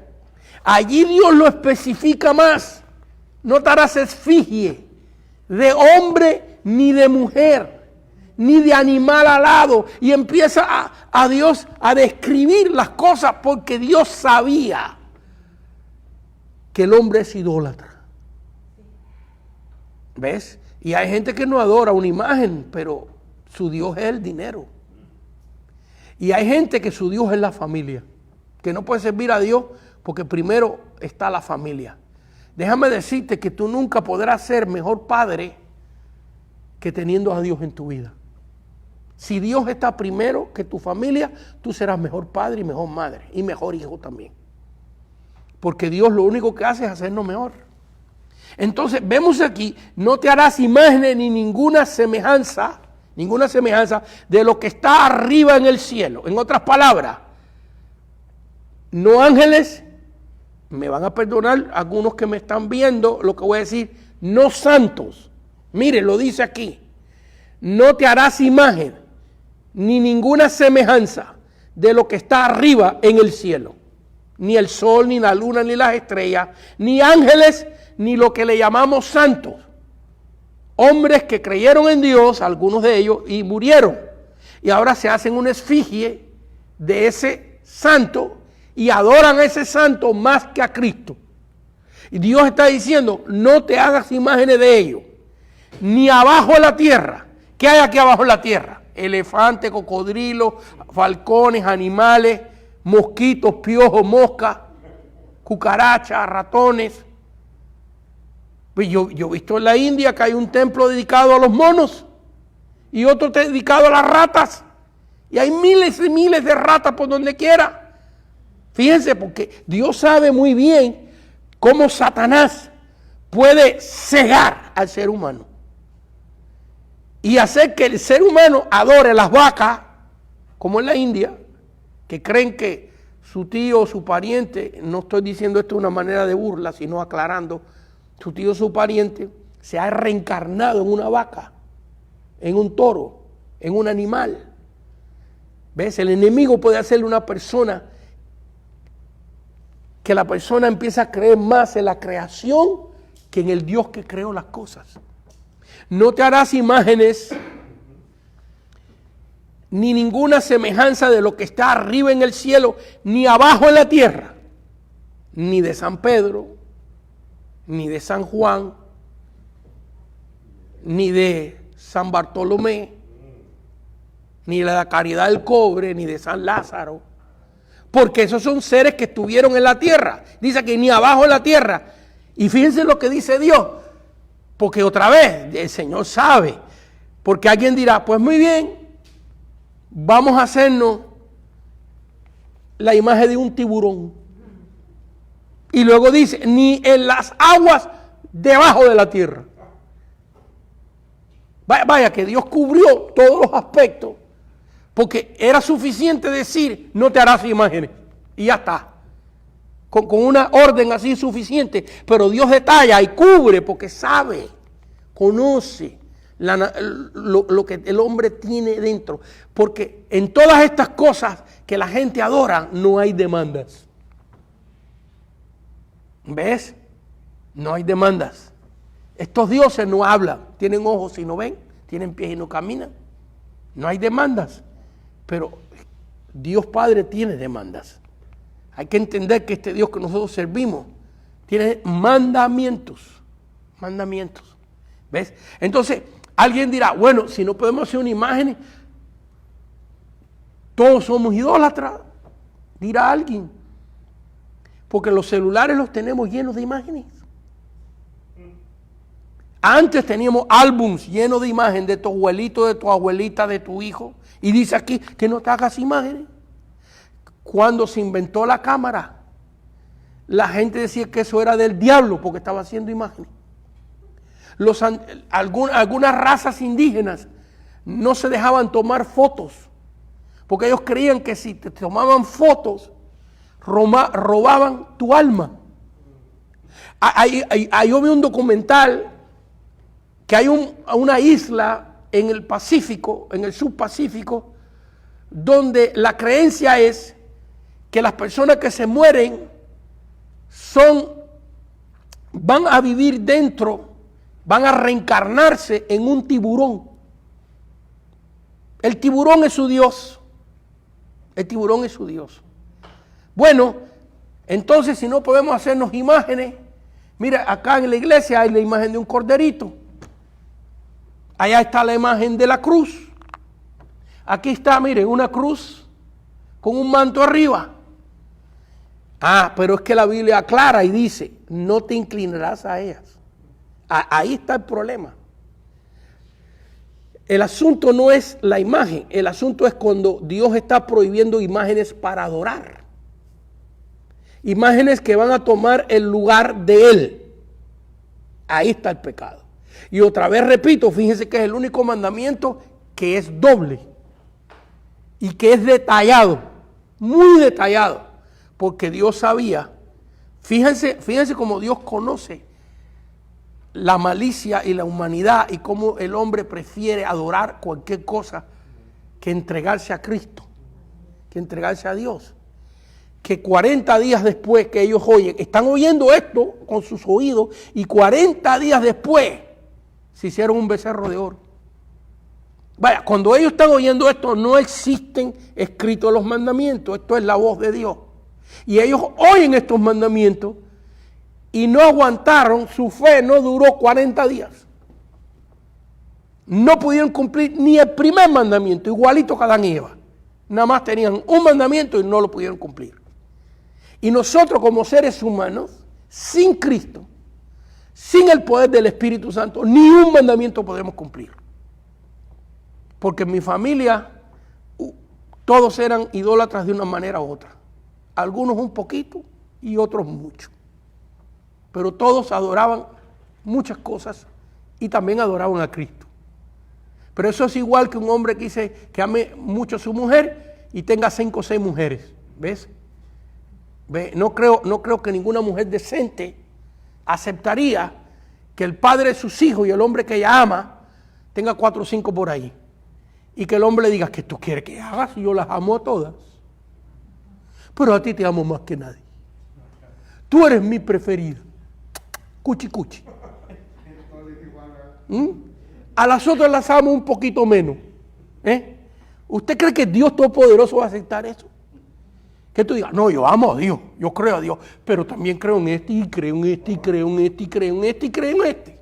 Allí Dios lo especifica más. No te harás esfinge de hombre ni de mujer, ni de animal alado. Y empieza a Dios a describir las cosas porque Dios sabía que el hombre es idólatra. ¿Ves? Y hay gente que no adora una imagen, pero su Dios es el dinero. Y hay gente que su Dios es la familia, que no puede servir a Dios porque primero está la familia. Déjame decirte que tú nunca podrás ser mejor padre que teniendo a Dios en tu vida. Si Dios está primero que tu familia, tú serás mejor padre y mejor madre y mejor hijo también. Porque Dios lo único que hace es hacernos mejor. Entonces vemos aquí, no te harás imágenes ni ninguna semejanza de lo que está arriba en el cielo. En otras palabras, no ángeles, me van a perdonar algunos que me están viendo lo que voy a decir, no santos. Mire, lo dice aquí, no te harás imagen ni ninguna semejanza de lo que está arriba en el cielo. Ni el sol, ni la luna, ni las estrellas, ni ángeles, ni lo que le llamamos santos. Hombres que creyeron en Dios, algunos de ellos, y murieron. Y ahora se hacen una esfinge de ese santo y adoran a ese santo más que a Cristo. Y Dios está diciendo, no te hagas imágenes de ellos, ni abajo en la tierra. ¿Qué hay aquí abajo en la tierra? Elefantes, cocodrilos, falcones, animales, mosquitos, piojos, moscas, cucarachas, ratones. Pues yo he visto en la India que hay un templo dedicado a los monos y otro dedicado a las ratas. Y hay miles y miles de ratas por donde quiera. Fíjense, porque Dios sabe muy bien cómo Satanás puede cegar al ser humano y hacer que el ser humano adore las vacas, como en la India, que creen que su tío o su pariente, no estoy diciendo esto de una manera de burla, sino aclarando, su tío o su pariente se ha reencarnado en una vaca, en un toro, en un animal. ¿Ves? El enemigo puede hacerle a una persona que la persona empieza a creer más en la creación que en el Dios que creó las cosas. No te harás imágenes ni ninguna semejanza de lo que está arriba en el cielo, ni abajo en la tierra, ni de San Pedro, ni de San Juan, ni de San Bartolomé, ni de la Caridad del Cobre, ni de San Lázaro, porque esos son seres que estuvieron en la tierra. Dice que ni abajo en la tierra. Y fíjense lo que dice Dios, porque otra vez el Señor sabe, porque alguien dirá, pues muy bien, vamos a hacernos la imagen de un tiburón. Y luego dice, ni en las aguas debajo de la tierra. Vaya que Dios cubrió todos los aspectos, porque era suficiente decir, no te harás imágenes, y ya está. Con una orden así suficiente, pero Dios detalla y cubre, porque sabe, conoce lo que el hombre tiene dentro, porque en todas estas cosas que la gente adora no hay demandas. ¿Ves? No hay demandas. Estos dioses no hablan, tienen ojos y no ven, tienen pies y no caminan. No hay demandas, pero Dios Padre tiene demandas. Hay que entender que este Dios que nosotros servimos tiene mandamientos. Mandamientos. ¿Ves? Entonces, alguien dirá, bueno, si no podemos hacer una imagen, todos somos idólatras, dirá alguien. Porque los celulares los tenemos llenos de imágenes. Antes teníamos álbums llenos de imágenes de tu abuelito, de tu abuelita, de tu hijo. Y dice aquí que no te hagas imágenes. Cuando se inventó la cámara, la gente decía que eso era del diablo porque estaba haciendo imágenes. Algunas razas indígenas no se dejaban tomar fotos porque ellos creían que si te tomaban fotos robaban tu alma. Yo vi un documental que hay una isla en el Pacífico, en el subpacífico, donde la creencia es que las personas que se mueren van a vivir dentro, van a reencarnarse en un tiburón. El tiburón es su Dios. El tiburón es su Dios. Bueno, entonces si no podemos hacernos imágenes, Mira, acá en la iglesia hay la imagen de un corderito. Allá está la imagen de la cruz. Aquí está, mire, una cruz con un manto arriba. Pero es que la Biblia aclara y dice, no te inclinarás a ellas. Ahí está el problema. El asunto no es la imagen, el asunto es cuando Dios está prohibiendo imágenes para adorar. Imágenes que van a tomar el lugar de Él. Ahí está el pecado. Y otra vez repito, fíjense que es el único mandamiento que es doble y que es detallado, muy detallado, porque Dios sabía, fíjense cómo Dios conoce la malicia y la humanidad y cómo el hombre prefiere adorar cualquier cosa que entregarse a Cristo, que entregarse a Dios. Que 40 días después que ellos oyen, están oyendo esto con sus oídos y 40 días después se hicieron un becerro de oro. Vaya, cuando ellos están oyendo esto no existen escritos los mandamientos, esto es la voz de Dios. Y ellos oyen estos mandamientos y no aguantaron, su fe no duró 40 días. No pudieron cumplir ni el primer mandamiento, igualito que Adán y Eva. Nada más tenían un mandamiento y no lo pudieron cumplir. Y nosotros como seres humanos, sin Cristo, sin el poder del Espíritu Santo, ni un mandamiento podemos cumplir. Porque en mi familia todos eran idólatras de una manera u otra. Algunos un poquito y otros mucho. Pero todos adoraban muchas cosas y también adoraban a Cristo. Pero eso es igual que un hombre que dice que ame mucho a su mujer y tenga 5 o 6 mujeres. ¿Ves? No creo que ninguna mujer decente aceptaría que el padre de sus hijos y el hombre que ella ama tenga 4 o 5 por ahí. Y que el hombre le diga, ¿qué tú quieres que haga si yo las amo a todas? Pero a ti te amo más que nadie. Tú eres mi preferida. Cuchi, cuchi. A las otras las amo un poquito menos. ¿Usted cree que Dios Todopoderoso va a aceptar eso? Que tú digas, no, yo amo a Dios, yo creo a Dios, pero también creo en este, y creo en este, y creo en este, y creo en este, y creo en este.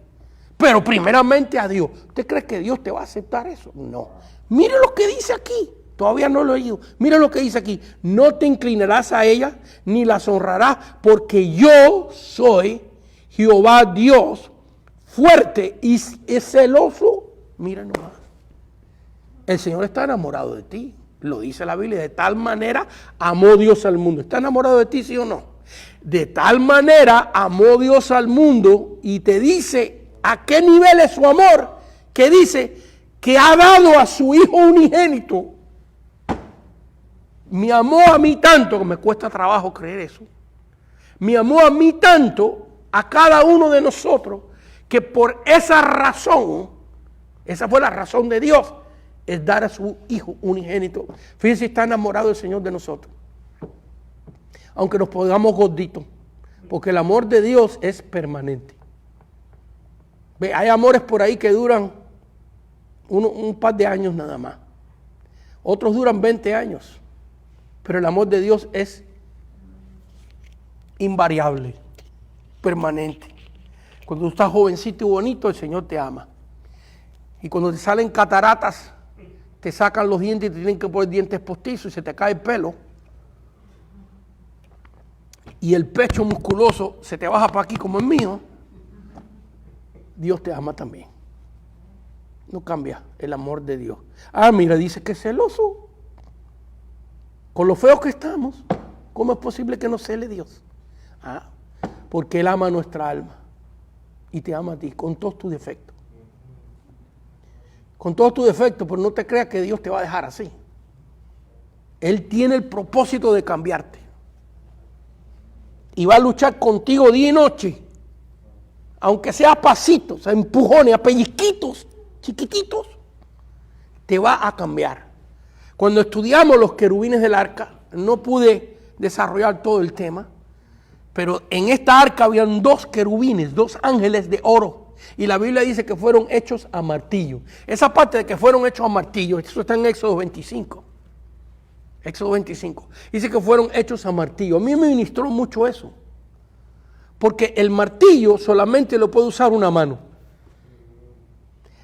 Pero primeramente a Dios. ¿Usted cree que Dios te va a aceptar eso? No. Mire lo que dice aquí. Todavía no lo he oído. Mira lo que dice aquí. No te inclinarás a ellas, ni las honrarás, porque yo soy Jehová Dios, fuerte y celoso. Mira nomás. El Señor está enamorado de ti. Lo dice la Biblia. De tal manera amó Dios al mundo. ¿Está enamorado de ti, sí o no? De tal manera amó Dios al mundo y te dice a qué nivel es su amor. Que dice que ha dado a su Hijo unigénito. Me amó a mí tanto, que me cuesta trabajo creer eso. Me amó a mí tanto, a cada uno de nosotros, que por esa razón, esa fue la razón de Dios, es dar a su Hijo unigénito. Fíjense, está enamorado el Señor de nosotros. Aunque nos pongamos gorditos, porque el amor de Dios es permanente. Ve, hay amores por ahí que duran un par de años nada más. Otros duran 20 años. Pero el amor de Dios es invariable, permanente. Cuando tú estás jovencito y bonito, el Señor te ama. Y cuando te salen cataratas, te sacan los dientes y te tienen que poner dientes postizos y se te cae el pelo. Y el pecho musculoso se te baja para aquí como el mío. Dios te ama también. No cambia el amor de Dios. Mira, dice que es celoso. Con lo feos que estamos, ¿cómo es posible que nos cele Dios? Porque Él ama nuestra alma y te ama a ti con todos tus defectos. Con todos tus defectos, pero no te creas que Dios te va a dejar así. Él tiene el propósito de cambiarte. Y va a luchar contigo día y noche. Aunque sea a pasitos, a empujones, a pellizquitos, chiquititos, te va a cambiar. Cuando estudiamos los querubines del arca, no pude desarrollar todo el tema, pero en esta arca habían 2 querubines, 2 ángeles de oro. Y la Biblia dice que fueron hechos a martillo. Esa parte de que fueron hechos a martillo, eso está en Éxodo 25. Éxodo 25. Dice que fueron hechos a martillo. A mí me ministró mucho eso. Porque el martillo solamente lo puede usar una mano.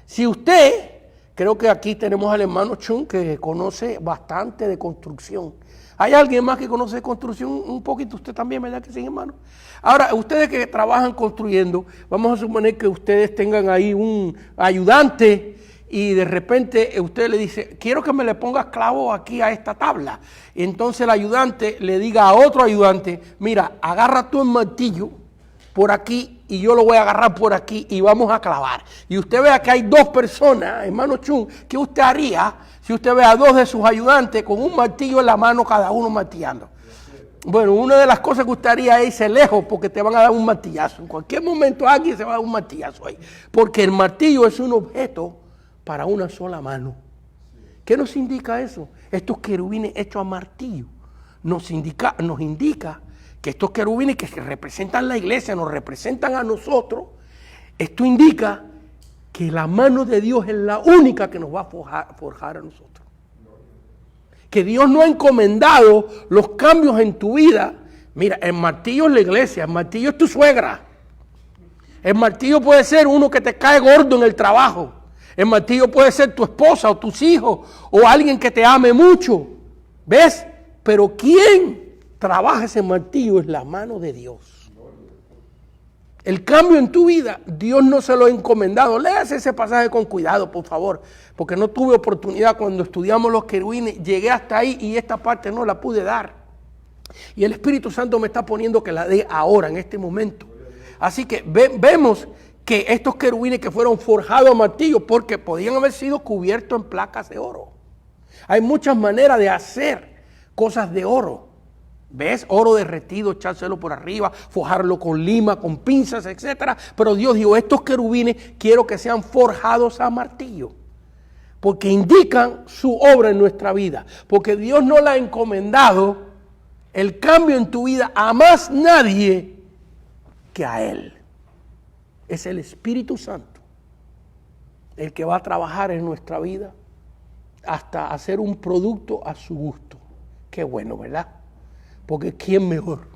Si usted, creo que aquí tenemos al hermano Chun que conoce bastante de construcción. ¿Hay alguien más que conoce de construcción un poquito? Usted también, ¿verdad que sí, hermano? Ahora, ustedes que trabajan construyendo, vamos a suponer que ustedes tengan ahí un ayudante y de repente usted le dice, quiero que me le pongas clavo aquí a esta tabla. Y entonces el ayudante le diga a otro ayudante, mira, agarra tú el martillo por aquí y yo lo voy a agarrar por aquí y vamos a clavar. Y usted vea que hay dos personas, hermano Chun, ¿qué usted haría si usted ve a dos de sus ayudantes con un martillo en la mano, cada uno martillando? Bueno, una de las cosas que usted haría es irse lejos porque te van a dar un martillazo. En cualquier momento alguien se va a dar un martillazo ahí. Porque el martillo es un objeto para una sola mano. ¿Qué nos indica eso? Estos querubines hechos a martillo nos indica que estos querubines que representan la iglesia, nos representan a nosotros. Esto indica que la mano de Dios es la única que nos va a forjar a nosotros. Que Dios no ha encomendado los cambios en tu vida. Mira, el martillo es la iglesia, el martillo es tu suegra. El martillo puede ser uno que te cae gordo en el trabajo. El martillo puede ser tu esposa o tus hijos o alguien que te ame mucho. ¿Ves? Pero ¿quién trabaja ese martillo? Es la mano de Dios. El cambio en tu vida, Dios no se lo ha encomendado. Léase ese pasaje con cuidado, por favor, porque no tuve oportunidad cuando estudiamos los querubines. Llegué hasta ahí y esta parte no la pude dar. Y el Espíritu Santo me está poniendo que la dé ahora, en este momento. Así que vemos que estos querubines que fueron forjados a martillo, porque podían haber sido cubiertos en placas de oro. Hay muchas maneras de hacer cosas de oro. ¿Ves? Oro derretido, echárselo por arriba, forjarlo con lima, con pinzas, etc. Pero Dios dijo, estos querubines quiero que sean forjados a martillo. Porque indican su obra en nuestra vida. Porque Dios no le ha encomendado el cambio en tu vida a más nadie que a Él. Es el Espíritu Santo el que va a trabajar en nuestra vida hasta hacer un producto a su gusto. Qué bueno, ¿verdad? Porque ¿quién mejor?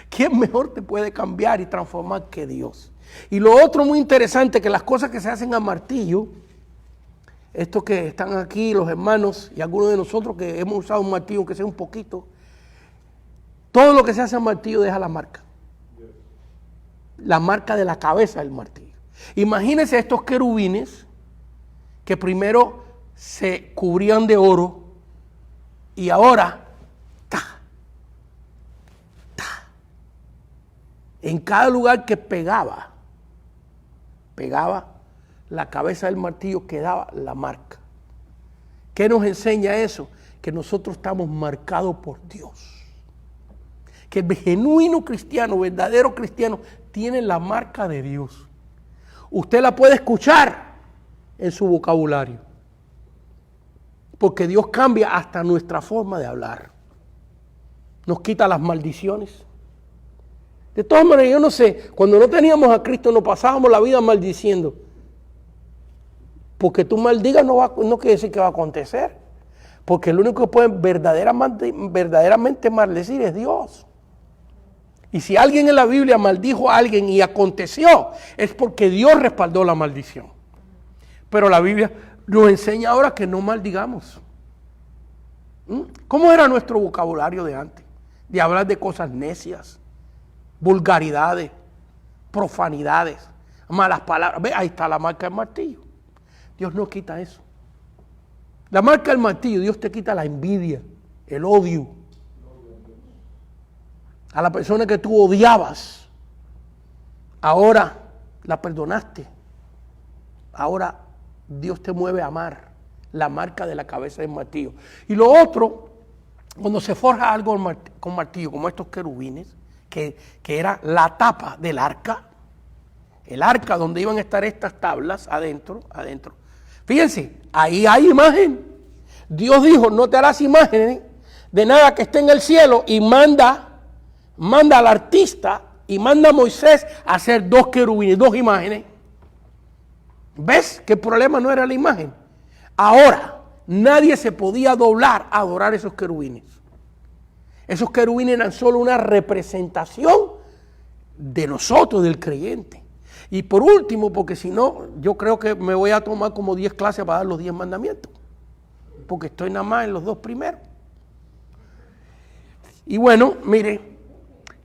¿Quién mejor te puede cambiar y transformar que Dios? Y lo otro muy interesante, que las cosas que se hacen a martillo, estos que están aquí, los hermanos y algunos de nosotros que hemos usado un martillo, que sea un poquito, todo lo que se hace a martillo deja la marca. La marca de la cabeza del martillo. Imagínense estos querubines que primero se cubrían de oro y ahora en cada lugar que pegaba la cabeza del martillo, quedaba la marca. ¿Qué nos enseña eso? Que nosotros estamos marcados por Dios. Que el genuino cristiano, verdadero cristiano, tiene la marca de Dios. Usted la puede escuchar en su vocabulario. Porque Dios cambia hasta nuestra forma de hablar. Nos quita las maldiciones. De todas maneras, yo no sé, cuando no teníamos a Cristo nos pasábamos la vida maldiciendo. Porque tú maldigas no quiere decir que va a acontecer. Porque el único que puede verdaderamente maldecir es Dios. Y si alguien en la Biblia maldijo a alguien y aconteció, es porque Dios respaldó la maldición. Pero la Biblia nos enseña ahora que no maldigamos. ¿Cómo era nuestro vocabulario de antes? De hablar de cosas necias, vulgaridades, profanidades, malas palabras. Ve, ahí está la marca del martillo. Dios no quita eso. La marca del martillo, Dios te quita la envidia, el odio. A la persona que tú odiabas, ahora la perdonaste. Ahora Dios te mueve a amar, la marca de la cabeza del martillo. Y lo otro, cuando se forja algo con martillo, como estos querubines, que era la tapa del arca, el arca donde iban a estar estas tablas adentro. Fíjense, ahí hay imagen. Dios dijo, no te harás imágenes de nada que esté en el cielo, y manda al artista y manda a Moisés a hacer dos querubines, dos imágenes. ¿Ves que el problema no era la imagen? Ahora, nadie se podía doblar a adorar esos querubines. Esos querubines eran solo una representación de nosotros, del creyente. Y por último, porque si no, yo creo que me voy a tomar como 10 clases para dar los 10 mandamientos, porque estoy nada más en los 2 primeros. Y bueno, mire,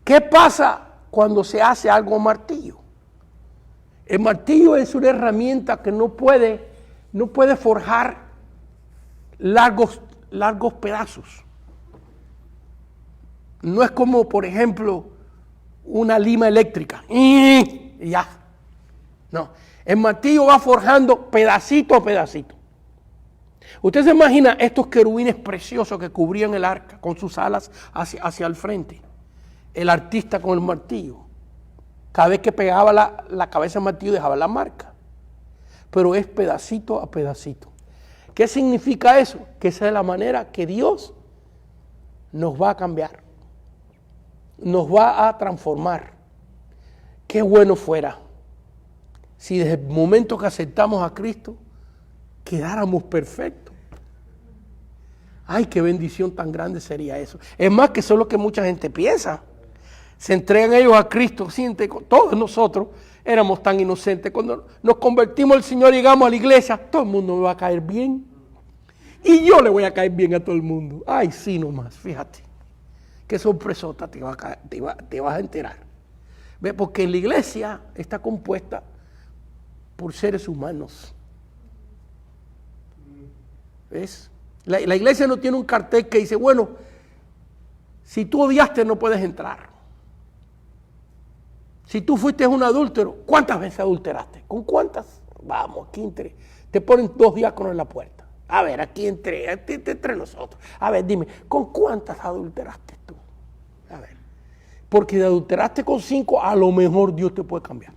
¿qué pasa cuando se hace algo martillo? El martillo es una herramienta que no puede forjar largos pedazos. No es como, por ejemplo, una lima eléctrica. Y ya. No. El martillo va forjando pedacito a pedacito. Usted se imagina estos querubines preciosos que cubrían el arca con sus alas hacia el frente. El artista con el martillo. Cada vez que pegaba la cabeza del martillo dejaba la marca. Pero es pedacito a pedacito. ¿Qué significa eso? Que esa es la manera que Dios nos va a cambiar. Nos va a transformar. Qué bueno fuera si desde el momento que aceptamos a Cristo quedáramos perfectos. Ay, qué bendición tan grande sería eso. Es más que eso es lo que mucha gente piensa. Se entregan ellos a Cristo. Todos nosotros éramos tan inocentes. Cuando nos convertimos al Señor y llegamos a la iglesia, todo el mundo me va a caer bien. Y yo le voy a caer bien a todo el mundo. Ay, sí nomás, fíjate. Qué sorpresota te vas a enterar. ¿Ve? Porque la iglesia está compuesta por seres humanos. ¿Ves? La iglesia no tiene un cartel que dice, bueno, si tú odiaste no puedes entrar. Si tú fuiste un adúltero, ¿cuántas veces adulteraste? ¿Con cuántas? Vamos, aquí te ponen 2 diáconos en la puerta. A ver, aquí entre nosotros. A ver, dime, ¿con cuántas adulteraste tú? A ver, porque si adulteraste con 5, a lo mejor Dios te puede cambiar.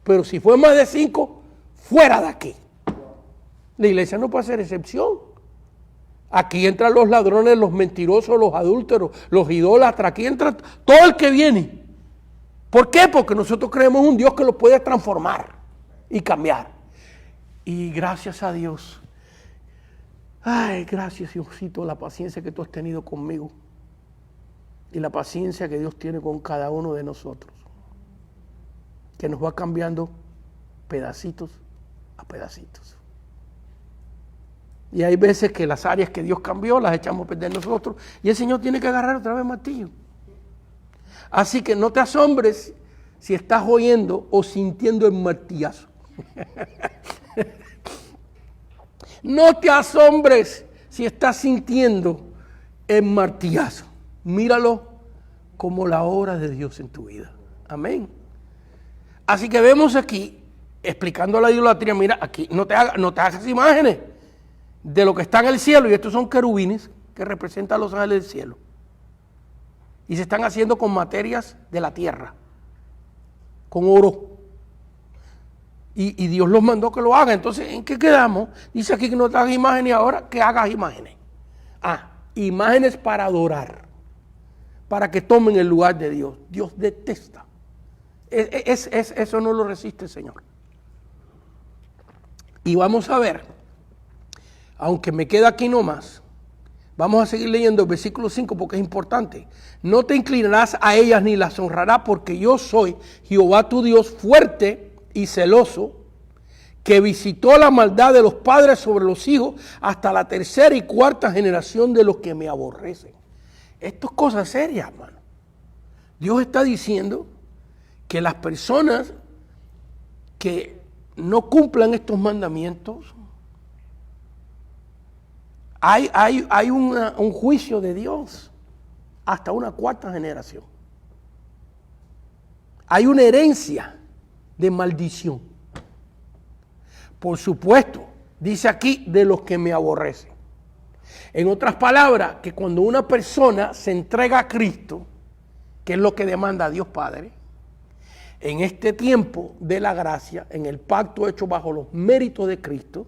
Pero si fue más de 5, fuera de aquí. La iglesia no puede hacer excepción. Aquí entran los ladrones, los mentirosos, los adúlteros, los idólatras. Aquí entra todo el que viene. ¿Por qué? Porque nosotros creemos en un Dios que lo puede transformar y cambiar. Y gracias a Dios. Ay, gracias Diosito, la paciencia que tú has tenido conmigo. Y la paciencia que Dios tiene con cada uno de nosotros. Que nos va cambiando pedacitos a pedacitos. Y hay veces que las áreas que Dios cambió las echamos a perder nosotros. Y el Señor tiene que agarrar otra vez martillo. Así que no te asombres si estás oyendo o sintiendo el martillazo. No te asombres si estás sintiendo el martillazo. Míralo como la obra de Dios en tu vida. Amén. Así que vemos aquí, explicando la idolatría, mira, aquí no te hagas imágenes de lo que está en el cielo. Y estos son querubines que representan a los ángeles del cielo. Y se están haciendo con materias de la tierra, con oro. Y Dios los mandó que lo hagan. Entonces, ¿en qué quedamos? Dice aquí que no te hagas imágenes y ahora que hagas imágenes. Imágenes para adorar, para que tomen el lugar de Dios. Dios detesta. Eso no lo resiste el Señor. Y vamos a ver, aunque me queda aquí nomás, vamos a seguir leyendo el versículo 5 porque es importante. No te inclinarás a ellas ni las honrarás, porque yo soy Jehová tu Dios, fuerte y celoso, que visitó la maldad de los padres sobre los hijos hasta la 3ª y 4ª generación de los que me aborrecen. Esto es cosa seria, hermano. Dios está diciendo que las personas que no cumplan estos mandamientos, hay un juicio de Dios hasta una 4ª generación. Hay una herencia de maldición. Por supuesto, dice aquí, de los que me aborrecen. En otras palabras, que cuando una persona se entrega a Cristo, que es lo que demanda Dios Padre, en este tiempo de la gracia, en el pacto hecho bajo los méritos de Cristo,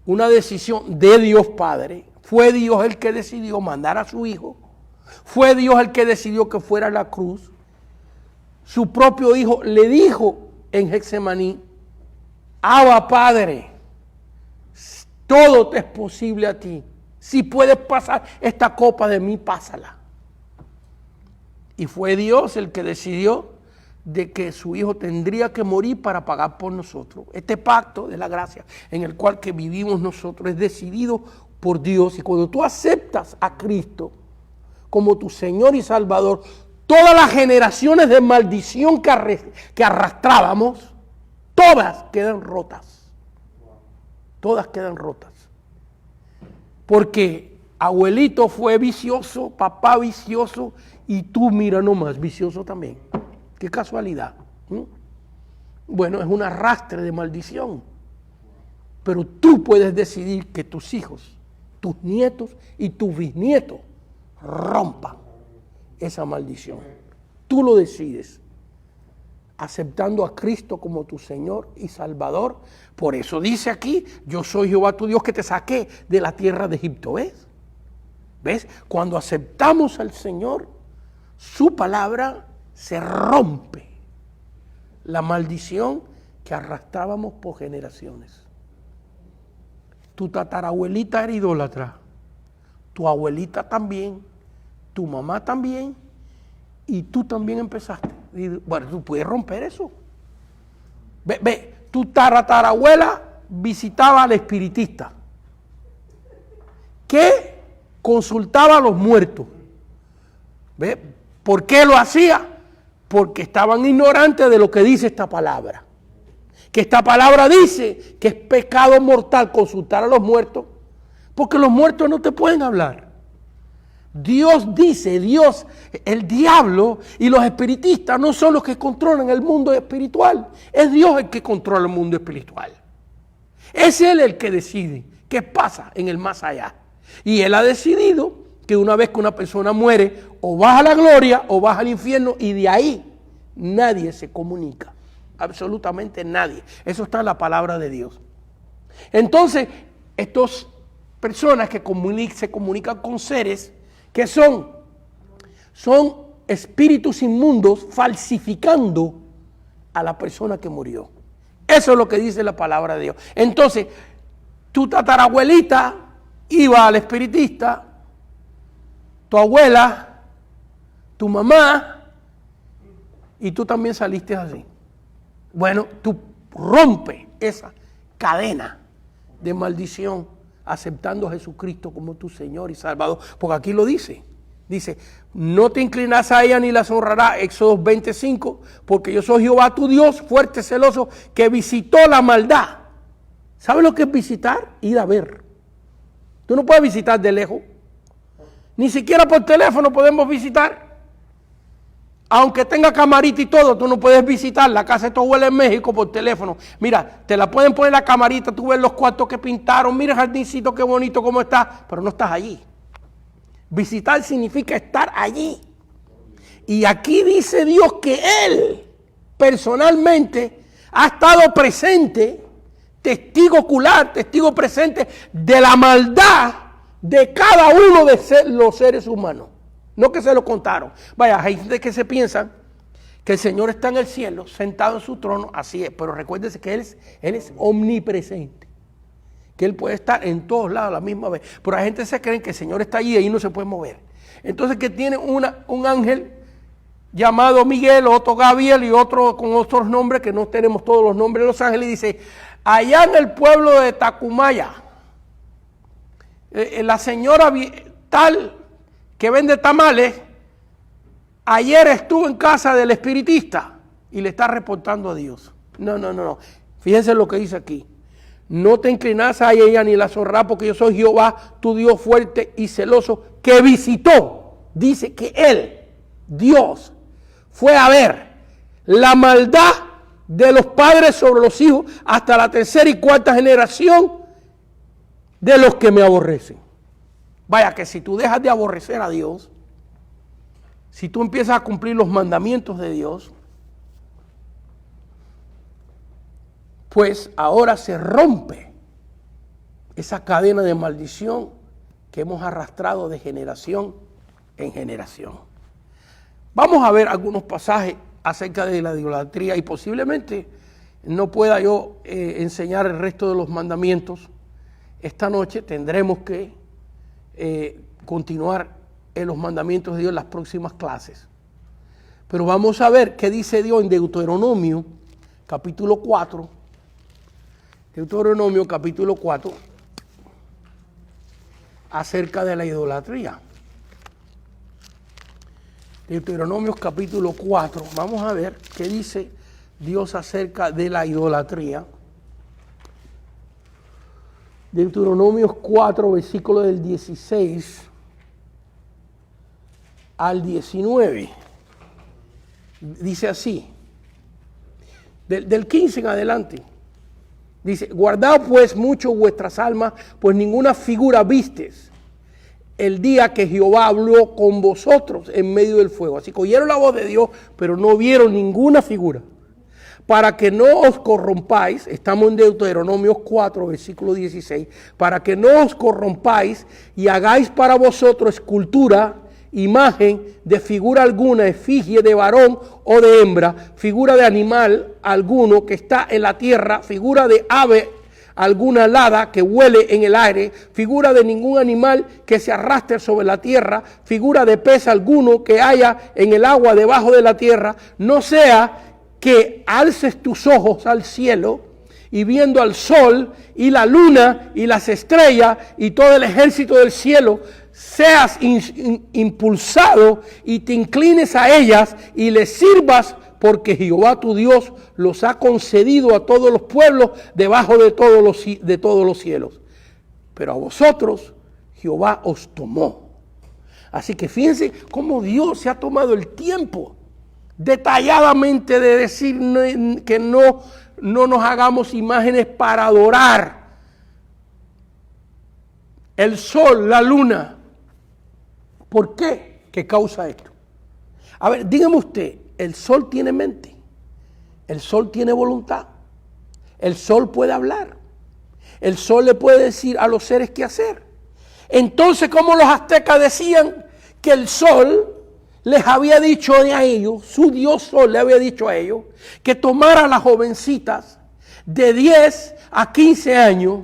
una decisión de Dios Padre, fue Dios el que decidió mandar a su Hijo, fue Dios el que decidió que fuera a la cruz. Su propio Hijo le dijo en Getsemaní, Abba Padre, todo te es posible a ti. Si puedes pasar esta copa de mí, pásala. Y fue Dios el que decidió de que su Hijo tendría que morir para pagar por nosotros. Este pacto de la gracia en el cual que vivimos nosotros es decidido por Dios. Y cuando tú aceptas a Cristo como tu Señor y Salvador, todas las generaciones de maldición que arrastrábamos, todas quedan rotas. Todas quedan rotas. Porque abuelito fue vicioso, papá vicioso, y tú, mira nomás, vicioso también. Qué casualidad. Bueno, es un arrastre de maldición. Pero tú puedes decidir que tus hijos, tus nietos y tus bisnietos rompan esa maldición. Tú lo decides, aceptando a Cristo como tu Señor y Salvador. Por eso dice aquí, yo soy Jehová tu Dios que te saqué de la tierra de Egipto. ¿Ves? ¿Ves? Cuando aceptamos al Señor, su palabra, se rompe la maldición que arrastrábamos por generaciones. Tu tatarabuelita era idólatra, tu abuelita también, tu mamá también, y tú también empezaste. Y, bueno, tú puedes romper eso. Ve, tu tatarabuela visitaba al espiritista, que consultaba a los muertos. ¿Ve? ¿Por qué lo hacía? Porque estaban ignorantes de lo que dice esta palabra. Que esta palabra dice que es pecado mortal consultar a los muertos, porque los muertos no te pueden hablar. Dios dice, Dios, el diablo y los espiritistas no son los que controlan el mundo espiritual. Es Dios el que controla el mundo espiritual. Es Él el que decide qué pasa en el más allá. Y Él ha decidido que una vez que una persona muere, o vas a la gloria o vas al infierno, y de ahí nadie se comunica. Absolutamente nadie. Eso está en la palabra de Dios. Entonces, estas personas que se comunican con seres que son espíritus inmundos falsificando a la persona que murió. Eso es lo que dice la palabra de Dios. Entonces, tu tatarabuelita iba al espiritista, tu abuela, tu mamá, y tú también saliste así. Bueno, tú rompes esa cadena de maldición aceptando a Jesucristo como tu Señor y Salvador, porque aquí lo dice. Dice, no te inclinas a ella ni las honrarás, Éxodo 25, porque yo soy Jehová tu Dios, fuerte, celoso, que visitó la maldad. ¿Sabes lo que es visitar? Ir a ver. Tú no puedes visitar de lejos. Ni siquiera por teléfono podemos visitar. Aunque tenga camarita y todo, tú no puedes visitar la casa de tu abuela en México por teléfono. Mira, te la pueden poner la camarita, tú ves los cuartos que pintaron, mira el jardincito, qué bonito, cómo está, pero no estás allí. Visitar significa estar allí. Y aquí dice Dios que Él personalmente ha estado presente, testigo ocular, testigo presente de la maldad de cada uno de los seres humanos. No que se lo contaron. Vaya, hay gente que se piensa que el Señor está en el cielo, sentado en su trono, así es, pero recuérdese que Él es omnipresente, que Él puede estar en todos lados a la misma vez. Pero hay gente que se cree que el Señor está allí y ahí no se puede mover. Entonces que tiene un ángel llamado Miguel, otro Gabriel y otro con otros nombres, que no tenemos todos los nombres de los ángeles, y dice, allá en el pueblo de Tacumaya, la señora tal que vende tamales, ayer estuvo en casa del espiritista y le está reportando a Dios. No. Fíjense lo que dice aquí. No te inclinas a ella ni la honrarás, porque yo soy Jehová, tu Dios fuerte y celoso, que visitó. Dice que Él, Dios, fue a ver la maldad de los padres sobre los hijos hasta la tercera y cuarta generación de los que me aborrecen. Vaya, que si tú dejas de aborrecer a Dios, si tú empiezas a cumplir los mandamientos de Dios, pues ahora se rompe esa cadena de maldición que hemos arrastrado de generación en generación. Vamos a ver algunos pasajes acerca de la idolatría y posiblemente no pueda yo enseñar el resto de los mandamientos. Esta noche tendremos que continuar en los mandamientos de Dios en las próximas clases. Pero vamos a ver qué dice Dios en Deuteronomio, capítulo 4. Deuteronomio, capítulo 4, acerca de la idolatría. Deuteronomio, capítulo 4. Vamos a ver qué dice Dios acerca de la idolatría. Deuteronomio 4, versículo del 16 al 19. Dice así, del 15 en adelante. Dice, guardad pues mucho vuestras almas, pues ninguna figura vistes el día que Jehová habló con vosotros en medio del fuego. Así que oyeron la voz de Dios, pero no vieron ninguna figura. Para que no os corrompáis, estamos en Deuteronomio 4, versículo 16, para que no os corrompáis y hagáis para vosotros escultura, imagen de figura alguna, efigie de varón o de hembra, figura de animal alguno que está en la tierra, figura de ave alguna alada que huele en el aire, figura de ningún animal que se arrastre sobre la tierra, figura de pez alguno que haya en el agua debajo de la tierra, no sea que alces tus ojos al cielo y viendo al sol y la luna y las estrellas y todo el ejército del cielo, seas impulsado y te inclines a ellas y les sirvas, porque Jehová tu Dios los ha concedido a todos los pueblos debajo de todos los cielos. Pero a vosotros Jehová os tomó. Así que fíjense cómo Dios se ha tomado el tiempo detalladamente de decir que no nos hagamos imágenes para adorar el sol, la luna. ¿Por qué? ¿Qué causa esto? A ver, dígame usted, el sol tiene mente, el sol tiene voluntad, el sol puede hablar, el sol le puede decir a los seres qué hacer. Entonces, ¿cómo los aztecas decían que el sol les había dicho a ellos, su dios sol le había dicho a ellos, que tomara a las jovencitas de 10 a 15 años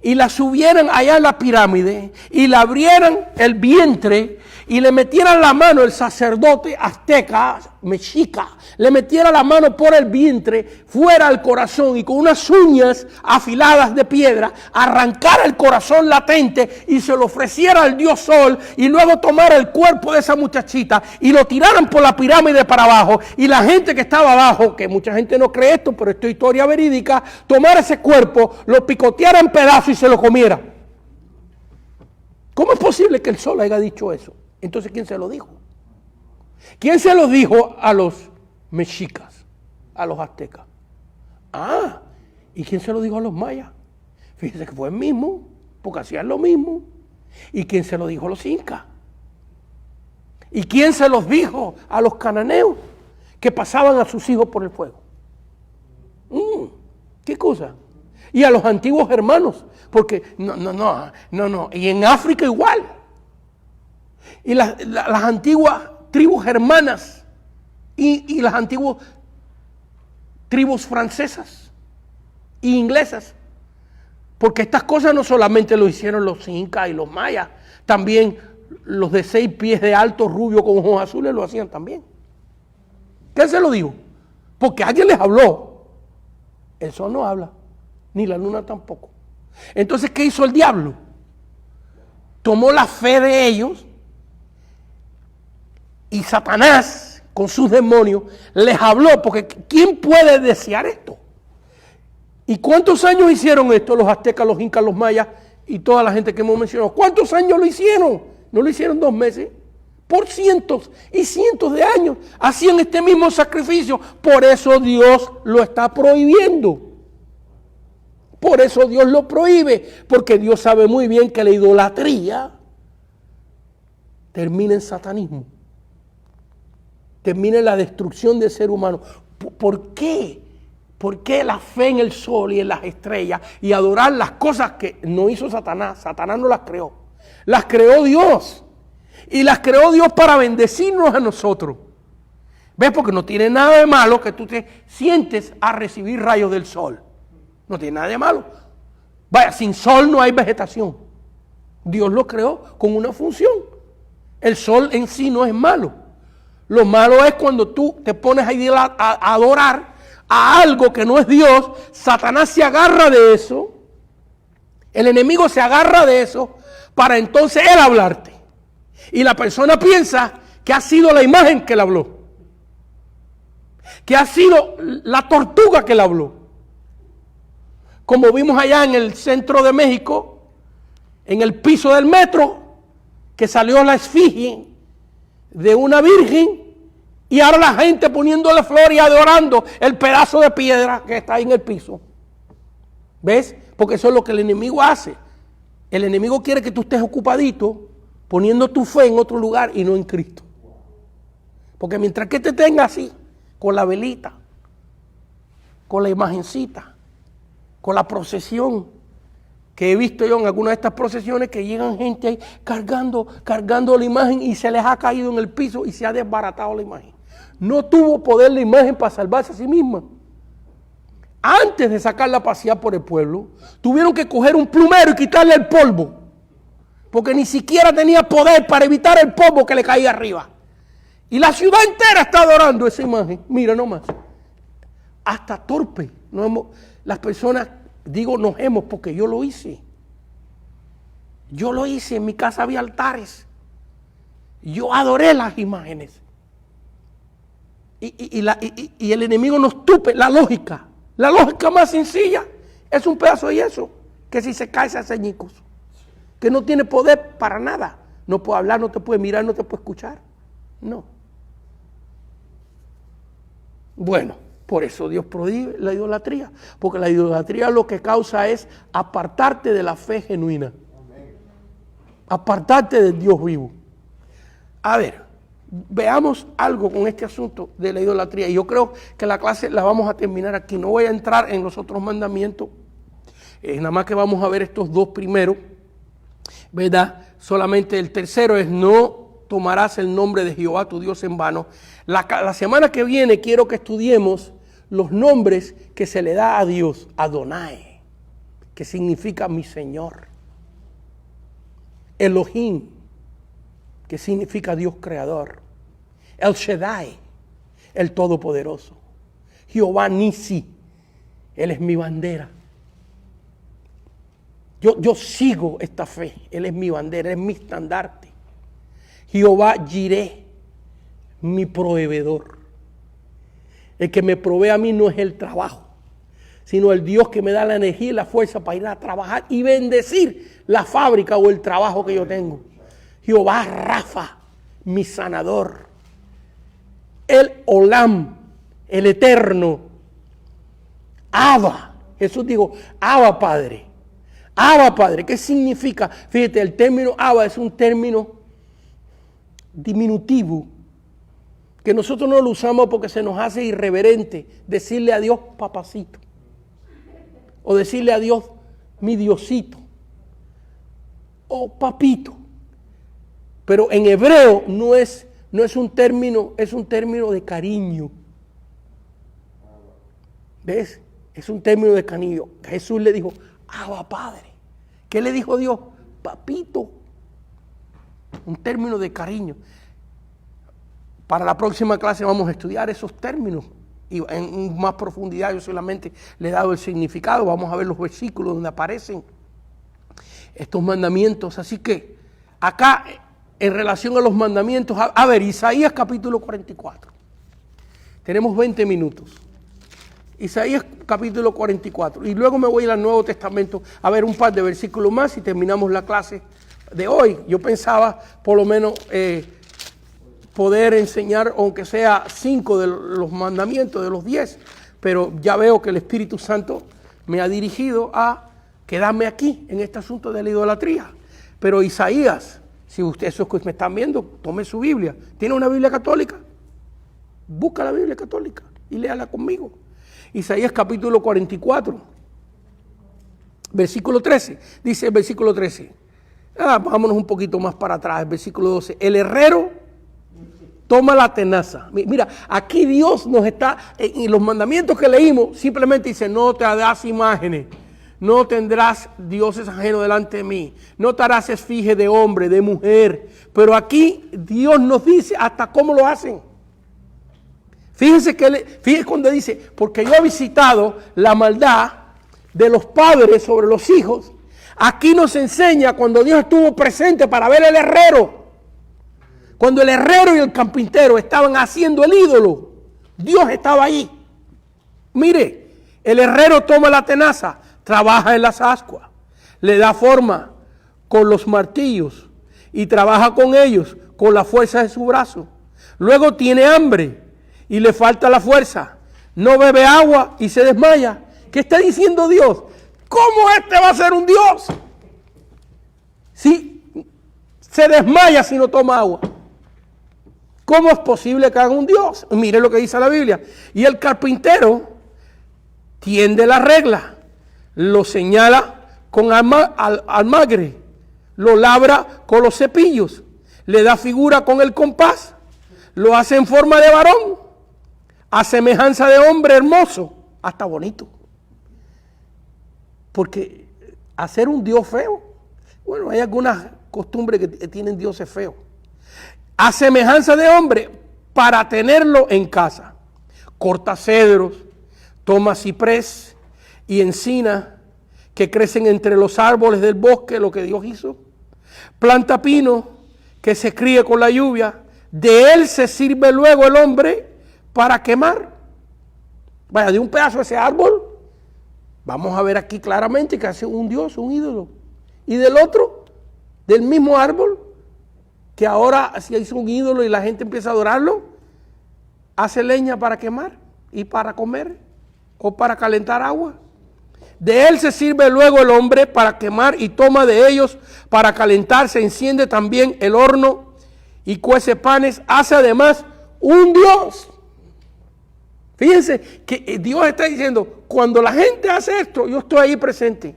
y las subieran allá en la pirámide y le abrieran el vientre y le metieran la mano, el sacerdote azteca, mexica, le metiera la mano por el vientre, fuera al corazón y con unas uñas afiladas de piedra, arrancara el corazón latente y se lo ofreciera al dios sol y luego tomara el cuerpo de esa muchachita y lo tiraran por la pirámide para abajo y la gente que estaba abajo, que mucha gente no cree esto, pero esto es historia verídica, tomara ese cuerpo, lo picoteara en pedazos y se lo comiera. ¿Cómo es posible que el sol haya dicho eso? Entonces, ¿quién se lo dijo? ¿Quién se lo dijo a los mexicas, a los aztecas? Ah, ¿y quién se lo dijo a los mayas? Fíjense que fue el mismo, porque hacían lo mismo. ¿Y quién se lo dijo a los incas? ¿Y quién se los dijo a los cananeos que pasaban a sus hijos por el fuego? ¿Qué cosa? Y a los antiguos hermanos, porque no, y en África igual. Y las antiguas tribus germanas y las antiguas tribus francesas e inglesas. Porque estas cosas no solamente lo hicieron los incas y los mayas, también los de 6 pies de alto, rubio con ojos azules lo hacían también. ¿Qué se lo dijo? Porque alguien les habló. El sol no habla, ni la luna tampoco. Entonces, ¿qué hizo el diablo? Tomó la fe de ellos y Satanás, con sus demonios, les habló, porque ¿quién puede desear esto? ¿Y cuántos años hicieron esto los aztecas, los incas, los mayas y toda la gente que hemos mencionado? ¿Cuántos años lo hicieron? No lo hicieron 2 meses. Por cientos y cientos de años hacían este mismo sacrificio. Por eso Dios lo está prohibiendo. Por eso Dios lo prohíbe, porque Dios sabe muy bien que la idolatría termina en satanismo. Termina en la destrucción del ser humano. ¿Por qué? ¿Por qué la fe en el sol y en las estrellas y adorar las cosas que no hizo Satanás? Satanás no las creó. Las creó Dios. Y las creó Dios para bendecirnos a nosotros. ¿Ves? Porque no tiene nada de malo que tú te sientes a recibir rayos del sol. No tiene nada de malo. Vaya, sin sol no hay vegetación. Dios lo creó con una función. El sol en sí no es malo. Lo malo es cuando tú te pones a adorar a algo que no es Dios. Satanás se agarra de eso. El enemigo se agarra de eso para entonces él hablarte. Y la persona piensa que ha sido la imagen que le habló. Que ha sido la tortuga que le habló. Como vimos allá en el centro de México, en el piso del metro, que salió la esfinge de una virgen y ahora la gente poniéndole flor y adorando el pedazo de piedra que está ahí en el piso. ¿Ves? Porque eso es lo que el enemigo hace. El enemigo quiere que tú estés ocupadito poniendo tu fe en otro lugar y no en Cristo. Porque mientras que te tenga así, con la velita, con la imagencita, con la procesión, que he visto yo en algunas de estas procesiones que llegan gente ahí cargando la imagen y se les ha caído en el piso y se ha desbaratado la imagen. No tuvo poder la imagen para salvarse a sí misma. Antes de sacarla a pasear por el pueblo, tuvieron que coger un plumero y quitarle el polvo, porque ni siquiera tenía poder para evitar el polvo que le caía arriba. Y la ciudad entera está adorando esa imagen. Mira nomás. Hasta torpe. Las personas, digo nos hemos porque yo lo hice. Yo lo hice, en mi casa había altares. Yo adoré las imágenes. Y el enemigo nos tupe la lógica. La lógica más sencilla es un pedazo de yeso que si se cae se hace añicos. Que no tiene poder para nada. No puede hablar, no te puede mirar, no te puede escuchar. No. Bueno, por eso Dios prohíbe la idolatría. Porque la idolatría lo que causa es apartarte de la fe genuina. Apartarte del Dios vivo. A ver, veamos algo con este asunto de la idolatría. Y yo creo que la clase la vamos a terminar aquí. No voy a entrar en los otros mandamientos. Nada más que vamos a ver estos dos primeros. ¿Verdad? Solamente el tercero es: no tomarás el nombre de Jehová tu Dios en vano. La semana que viene quiero que estudiemos los nombres que se le da a Dios. Adonai, que significa mi Señor. Elohim, que significa Dios creador. El Shaddai, el Todopoderoso. Jehová Nisi, Él es mi bandera. Yo sigo esta fe, Él es mi bandera, Él es mi estandarte. Jehová Jireh, mi proveedor. El que me provee a mí no es el trabajo, sino el Dios que me da la energía y la fuerza para ir a trabajar y bendecir la fábrica o el trabajo que yo tengo. Jehová Rafa, mi sanador. El Olam, el eterno. Abba, Jesús dijo, Abba Padre. Abba Padre, ¿qué significa? Fíjate, el término Abba es un término diminutivo, que nosotros no lo usamos porque se nos hace irreverente decirle a Dios papacito, o decirle a Dios mi Diosito, o papito. Pero en hebreo no es un término, es un término de cariño. ¿Ves? Es un término de cariño. Jesús le dijo, Abba Padre. ¿Qué le dijo Dios? Papito. Un término de cariño. Para la próxima clase vamos a estudiar esos términos y en más profundidad. Yo solamente le he dado el significado. Vamos a ver los versículos donde aparecen estos mandamientos. Así que acá, en relación a los mandamientos, a ver, Isaías capítulo 44. Tenemos 20 minutos. Isaías capítulo 44. Y luego me voy al Nuevo Testamento a ver un par de versículos más y terminamos la clase de hoy. Yo pensaba por lo menos poder enseñar, aunque sea 5 de los mandamientos, de los 10, pero ya veo que el Espíritu Santo me ha dirigido a quedarme aquí en este asunto de la idolatría. Pero Isaías, si ustedes que me están viendo, tome su Biblia. ¿Tiene una Biblia católica? Busca la Biblia católica y léala conmigo. Isaías capítulo 44, versículo 13. Dice el versículo 13. Vámonos un poquito más para atrás, el versículo 12. El herrero toma la tenaza. Mira, aquí Dios nos está, en los mandamientos que leímos, simplemente dice, no te harás imágenes, no tendrás dioses ajenos delante de mí, no te harás esfinge de hombre, de mujer. Pero aquí Dios nos dice hasta cómo lo hacen. Fíjense cuando dice, porque yo he visitado la maldad de los padres sobre los hijos. Aquí nos enseña cuando Dios estuvo presente para ver el herrero. Cuando el herrero y el carpintero estaban haciendo el ídolo, Dios estaba ahí. Mire, el herrero toma la tenaza, trabaja en las ascuas, le da forma con los martillos y trabaja con ellos con la fuerza de su brazo. Luego tiene hambre y le falta la fuerza. No bebe agua y se desmaya. ¿Qué está diciendo Dios? ¿Cómo este va a ser un Dios? Si se desmaya si no toma agua. ¿Cómo es posible que haga un Dios? Mire lo que dice la Biblia. Y el carpintero tiende la regla, lo señala con almagre, lo labra con los cepillos, le da figura con el compás, lo hace en forma de varón, a semejanza de hombre hermoso, hasta bonito. Porque hacer un Dios feo, bueno, hay algunas costumbres que tienen dioses feos. A semejanza de hombre, para tenerlo en casa. Corta cedros, toma ciprés y encina que crecen entre los árboles del bosque, lo que Dios hizo. Planta pino que se críe con la lluvia. De él se sirve luego el hombre para quemar. Vaya, de un pedazo de ese árbol, vamos a ver aquí claramente que hace un Dios, un ídolo. Y del otro, del mismo árbol, que ahora se hizo un ídolo y la gente empieza a adorarlo, hace leña para quemar y para comer o para calentar agua. De él se sirve luego el hombre para quemar y toma de ellos para calentar. Se enciende también el horno y cuece panes. Hace además un Dios. Fíjense que Dios está diciendo, cuando la gente hace esto, yo estoy ahí presente.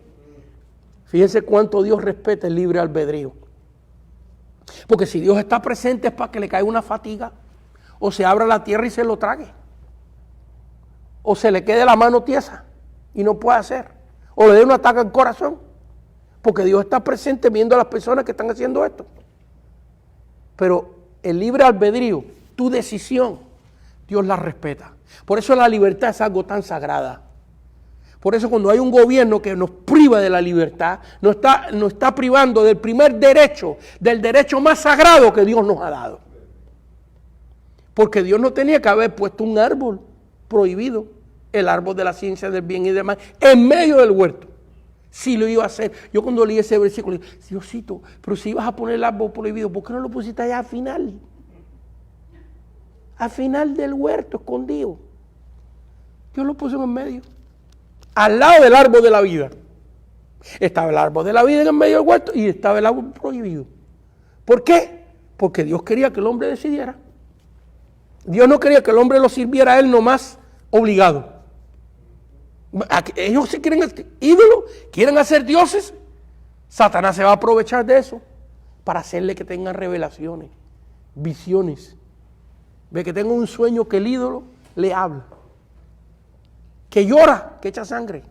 Fíjense cuánto Dios respeta el libre albedrío. Porque si Dios está presente es para que le caiga una fatiga, o se abra la tierra y se lo trague, o se le quede la mano tiesa y no puede hacer, o le dé un ataque al corazón, porque Dios está presente viendo a las personas que están haciendo esto. Pero el libre albedrío, tu decisión, Dios la respeta. Por eso la libertad es algo tan sagrada. Por eso cuando hay un gobierno que nos priva de la libertad, nos está privando del primer derecho, del derecho más sagrado que Dios nos ha dado. Porque Dios no tenía que haber puesto un árbol prohibido, el árbol de la ciencia del bien y del mal, en medio del huerto. Si lo iba a hacer. Yo cuando leí ese versículo, dije, Diosito, pero si ibas a poner el árbol prohibido, ¿por qué no lo pusiste allá al final? Al final del huerto, escondido. Dios lo puso en el medio. Al lado del árbol de la vida. Estaba el árbol de la vida en el medio del huerto y estaba el árbol prohibido. ¿Por qué? Porque Dios quería que el hombre decidiera. Dios no quería que el hombre lo sirviera a él nomás obligado. Ellos se quieren hacer ídolos, quieren hacer dioses. Satanás se va a aprovechar de eso para hacerle que tengan revelaciones, visiones. Ve que tenga un sueño que el ídolo le habla. Que llora, que echa sangre.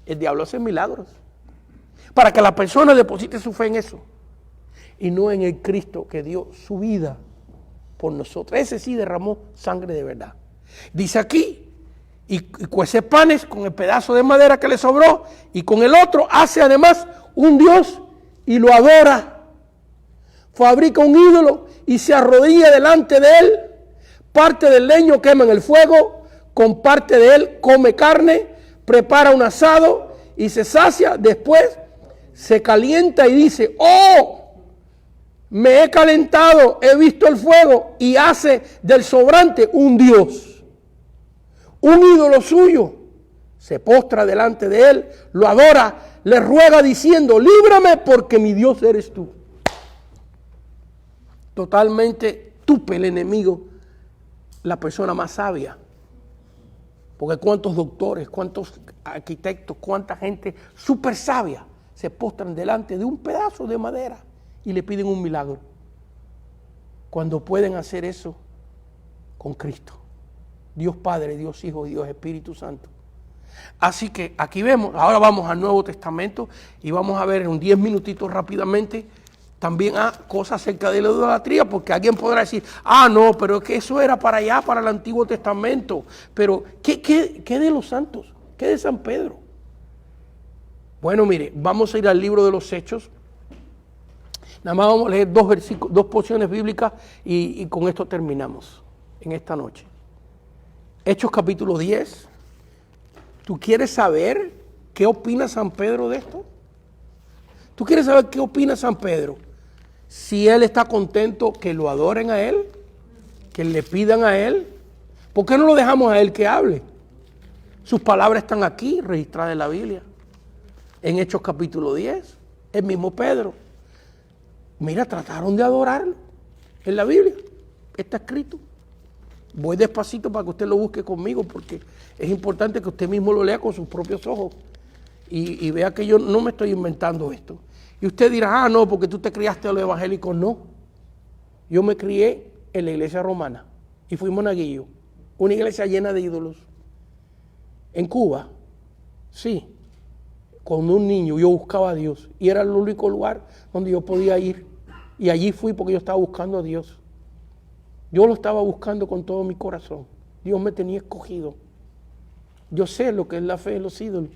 El diablo hace milagros. Para que la persona deposite su fe en eso. Y no en el Cristo que dio su vida por nosotros. Ese sí derramó sangre de verdad. Dice aquí, y cuece panes con el pedazo de madera que le sobró, y con el otro hace además un Dios y lo adora. Fabrica un ídolo y se arrodilla delante de él. Parte del leño quema en el fuego. Con parte de él come carne, prepara un asado y se sacia. Después se calienta y dice, oh, me he calentado, he visto el fuego, y hace del sobrante un Dios, un ídolo suyo. Se postra delante de él, lo adora, le ruega diciendo, líbrame porque mi Dios eres tú. Totalmente tupe el enemigo, la persona más sabia. Porque cuántos doctores, cuántos arquitectos, cuánta gente súper sabia se postran delante de un pedazo de madera y le piden un milagro. Cuando pueden hacer eso con Cristo. Dios Padre, Dios Hijo y Dios Espíritu Santo. Así que aquí vemos, ahora vamos al Nuevo Testamento y vamos a ver en 10 minutitos rápidamente También cosas acerca de la idolatría, porque alguien podrá decir, no, pero es que eso era para allá, para el Antiguo Testamento. Pero, ¿qué de los santos? ¿Qué de San Pedro? Bueno, mire, vamos a ir al libro de los Hechos. Nada más vamos a leer dos porciones bíblicas y con esto terminamos en esta noche. Hechos capítulo 10. ¿Tú quieres saber qué opina San Pedro de esto? ¿Tú quieres saber qué opina San Pedro? Si él está contento que lo adoren a él, que le pidan a él, ¿por qué no lo dejamos a él que hable? Sus palabras están aquí, registradas en la Biblia. En Hechos capítulo 10, el mismo Pedro. Mira, trataron de adorarlo en la Biblia. Está escrito. Voy despacito para que usted lo busque conmigo, porque es importante que usted mismo lo lea con sus propios ojos y vea que yo no me estoy inventando esto. Y usted dirá, no, porque tú te criaste a los evangélicos. No, yo me crié en la iglesia romana y fui monaguillo, una iglesia llena de ídolos. En Cuba, sí, cuando un niño yo buscaba a Dios y era el único lugar donde yo podía ir, y allí fui porque yo estaba buscando a Dios. Yo lo estaba buscando con todo mi corazón. Dios me tenía escogido. Yo sé lo que es la fe en los ídolos.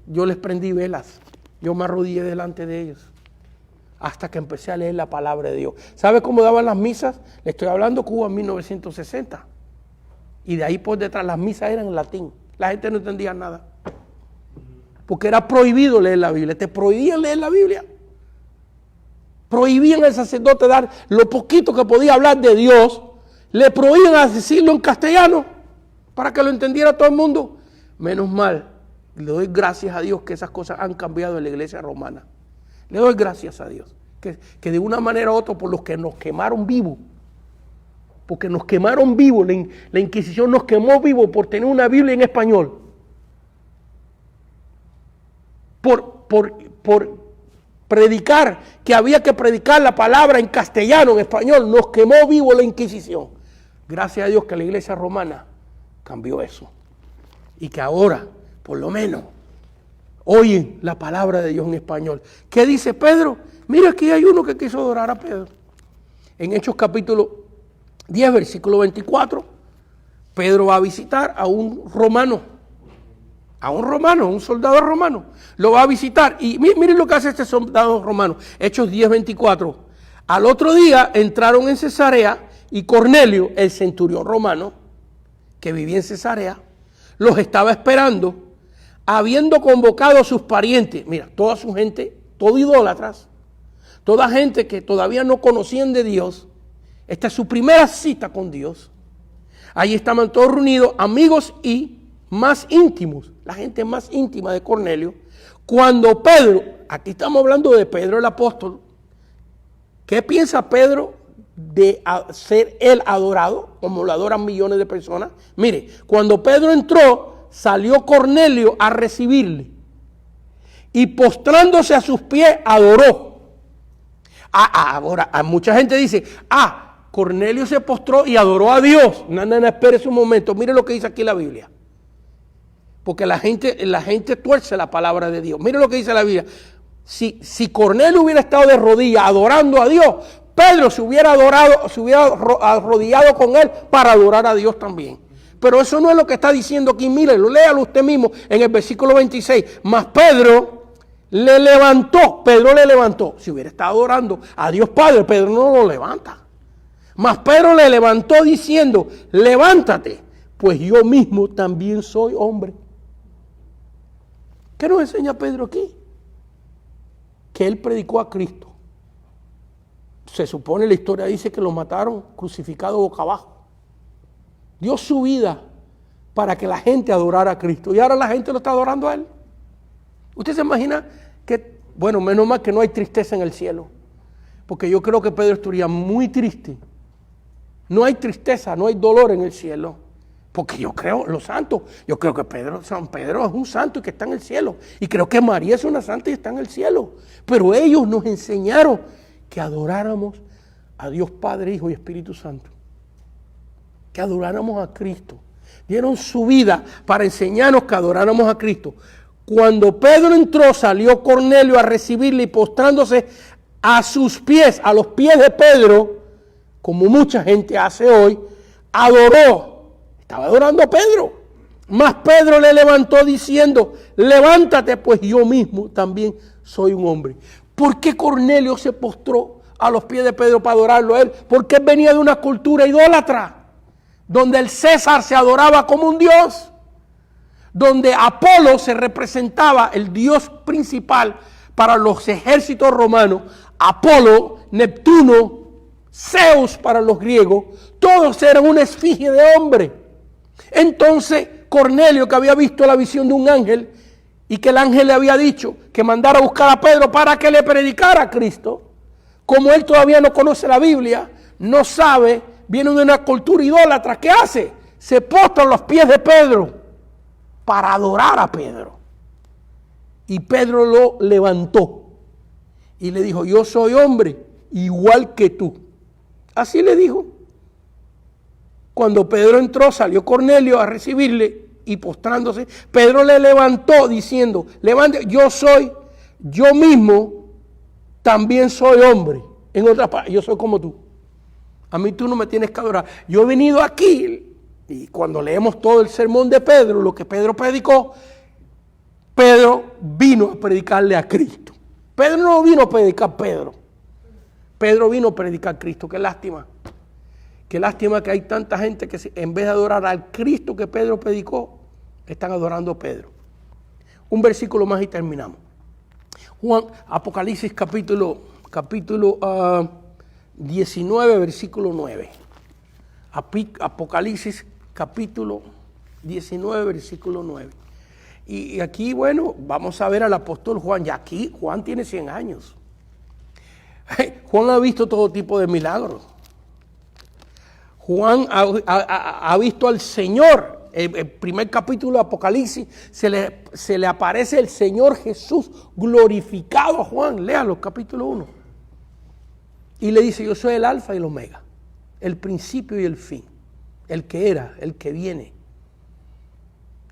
Yo les prendí velas. Yo me arrodillé delante de ellos hasta que empecé a leer la palabra de Dios. ¿Sabe cómo daban las misas? Le estoy hablando Cuba en 1960. Y de ahí por detrás las misas eran en latín. La gente no entendía nada. Porque era prohibido leer la Biblia. Te prohibían leer la Biblia. Prohibían al sacerdote dar lo poquito que podía hablar de Dios. Le prohibían a decirlo en castellano para que lo entendiera todo el mundo. Menos mal. Le doy gracias a Dios que esas cosas han cambiado en la iglesia romana. Le doy gracias a Dios. Que de una manera u otra, por los que nos quemaron vivos, porque nos quemaron vivos, la Inquisición nos quemó vivos por tener una Biblia en español. Por predicar, que había que predicar la palabra en castellano, en español, nos quemó vivo la Inquisición. Gracias a Dios que la iglesia romana cambió eso. Y que ahora, por lo menos, oyen la palabra de Dios en español. ¿Qué dice Pedro? Mira, aquí hay uno que quiso adorar a Pedro. En Hechos capítulo 10, versículo 24, Pedro va a visitar a un romano, un soldado romano. Lo va a visitar y miren lo que hace este soldado romano. Hechos 10, 24. Al otro día entraron en Cesarea y Cornelio, el centurión romano, que vivía en Cesarea, los estaba esperando, habiendo convocado a sus parientes. Mira, toda su gente, todo idólatras, toda gente que todavía no conocían de Dios. Esta es su primera cita con Dios. Allí estaban todos reunidos, amigos y más íntimos, la gente más íntima de Cornelio. Cuando Pedro, aquí estamos hablando de Pedro el apóstol, ¿qué piensa Pedro de ser él adorado, como lo adoran millones de personas? Mire, cuando Pedro entró, salió Cornelio a recibirle y postrándose a sus pies adoró. Ahora, mucha gente dice, Cornelio se postró y adoró a Dios. No, espérese un momento, mire lo que dice aquí la Biblia. Porque la gente tuerce la palabra de Dios. Mire lo que dice la Biblia. Si Cornelio hubiera estado de rodillas adorando a Dios, Pedro se hubiera arrodillado con él para adorar a Dios también. Pero eso no es lo que está diciendo aquí. Mire, léalo usted mismo en el versículo 26. Mas Pedro le levantó. Si hubiera estado adorando a Dios Padre, Pedro no lo levanta. Mas Pedro le levantó diciendo, levántate, pues yo mismo también soy hombre. ¿Qué nos enseña Pedro aquí? Que él predicó a Cristo. Se supone, la historia dice que lo mataron crucificado boca abajo. Dio su vida para que la gente adorara a Cristo. Y ahora la gente lo está adorando a él. ¿Usted se imagina que, bueno, menos mal que no hay tristeza en el cielo? Porque yo creo que Pedro estaría muy triste. No hay tristeza, no hay dolor en el cielo. Porque yo creo, los santos, yo creo que San Pedro es un santo y que está en el cielo. Y creo que María es una santa y está en el cielo. Pero ellos nos enseñaron que adoráramos a Dios Padre, Hijo y Espíritu Santo. Que adoráramos a Cristo. Dieron su vida para enseñarnos que adoráramos a Cristo. Cuando Pedro entró, salió Cornelio a recibirle y postrándose a sus pies, a los pies de Pedro, como mucha gente hace hoy, adoró. Estaba adorando a Pedro. Mas Pedro le levantó diciendo, levántate, pues yo mismo también soy un hombre. ¿Por qué Cornelio se postró a los pies de Pedro para adorarlo a él? Porque él venía de una cultura idólatra, donde el César se adoraba como un dios, donde Apolo se representaba, el dios principal para los ejércitos romanos, Apolo, Neptuno, Zeus para los griegos, todos eran una esfinge de hombre. Entonces Cornelio, que había visto la visión de un ángel y que el ángel le había dicho que mandara a buscar a Pedro para que le predicara a Cristo, como él todavía no conoce la Biblia, no sabe, viene de una cultura idólatra, ¿qué hace? Se postra a los pies de Pedro para adorar a Pedro. Y Pedro lo levantó y le dijo, yo soy hombre igual que tú. Así le dijo. Cuando Pedro entró, salió Cornelio a recibirle y postrándose, Pedro le levantó diciendo, levante, yo mismo también soy hombre. En otras palabras, yo soy como tú. A mí tú no me tienes que adorar. Yo he venido aquí, y cuando leemos todo el sermón de Pedro, lo que Pedro predicó, Pedro vino a predicarle a Cristo. Pedro no vino a predicar a Pedro. Pedro vino a predicar a Cristo. Qué lástima. Qué lástima que hay tanta gente que en vez de adorar al Cristo que Pedro predicó, están adorando a Pedro. Un versículo más y terminamos. Juan, Apocalipsis capítulo 19, versículo 9. Apocalipsis capítulo 19, versículo 9. Y aquí, bueno, vamos a ver al apóstol Juan. Y aquí Juan tiene 100 años. Juan ha visto todo tipo de milagros. Juan ha visto al Señor. El primer capítulo de Apocalipsis se le aparece el Señor Jesús glorificado a Juan. Léalo, capítulo 1. Y le dice, yo soy el alfa y el omega, el principio y el fin, el que era, el que viene,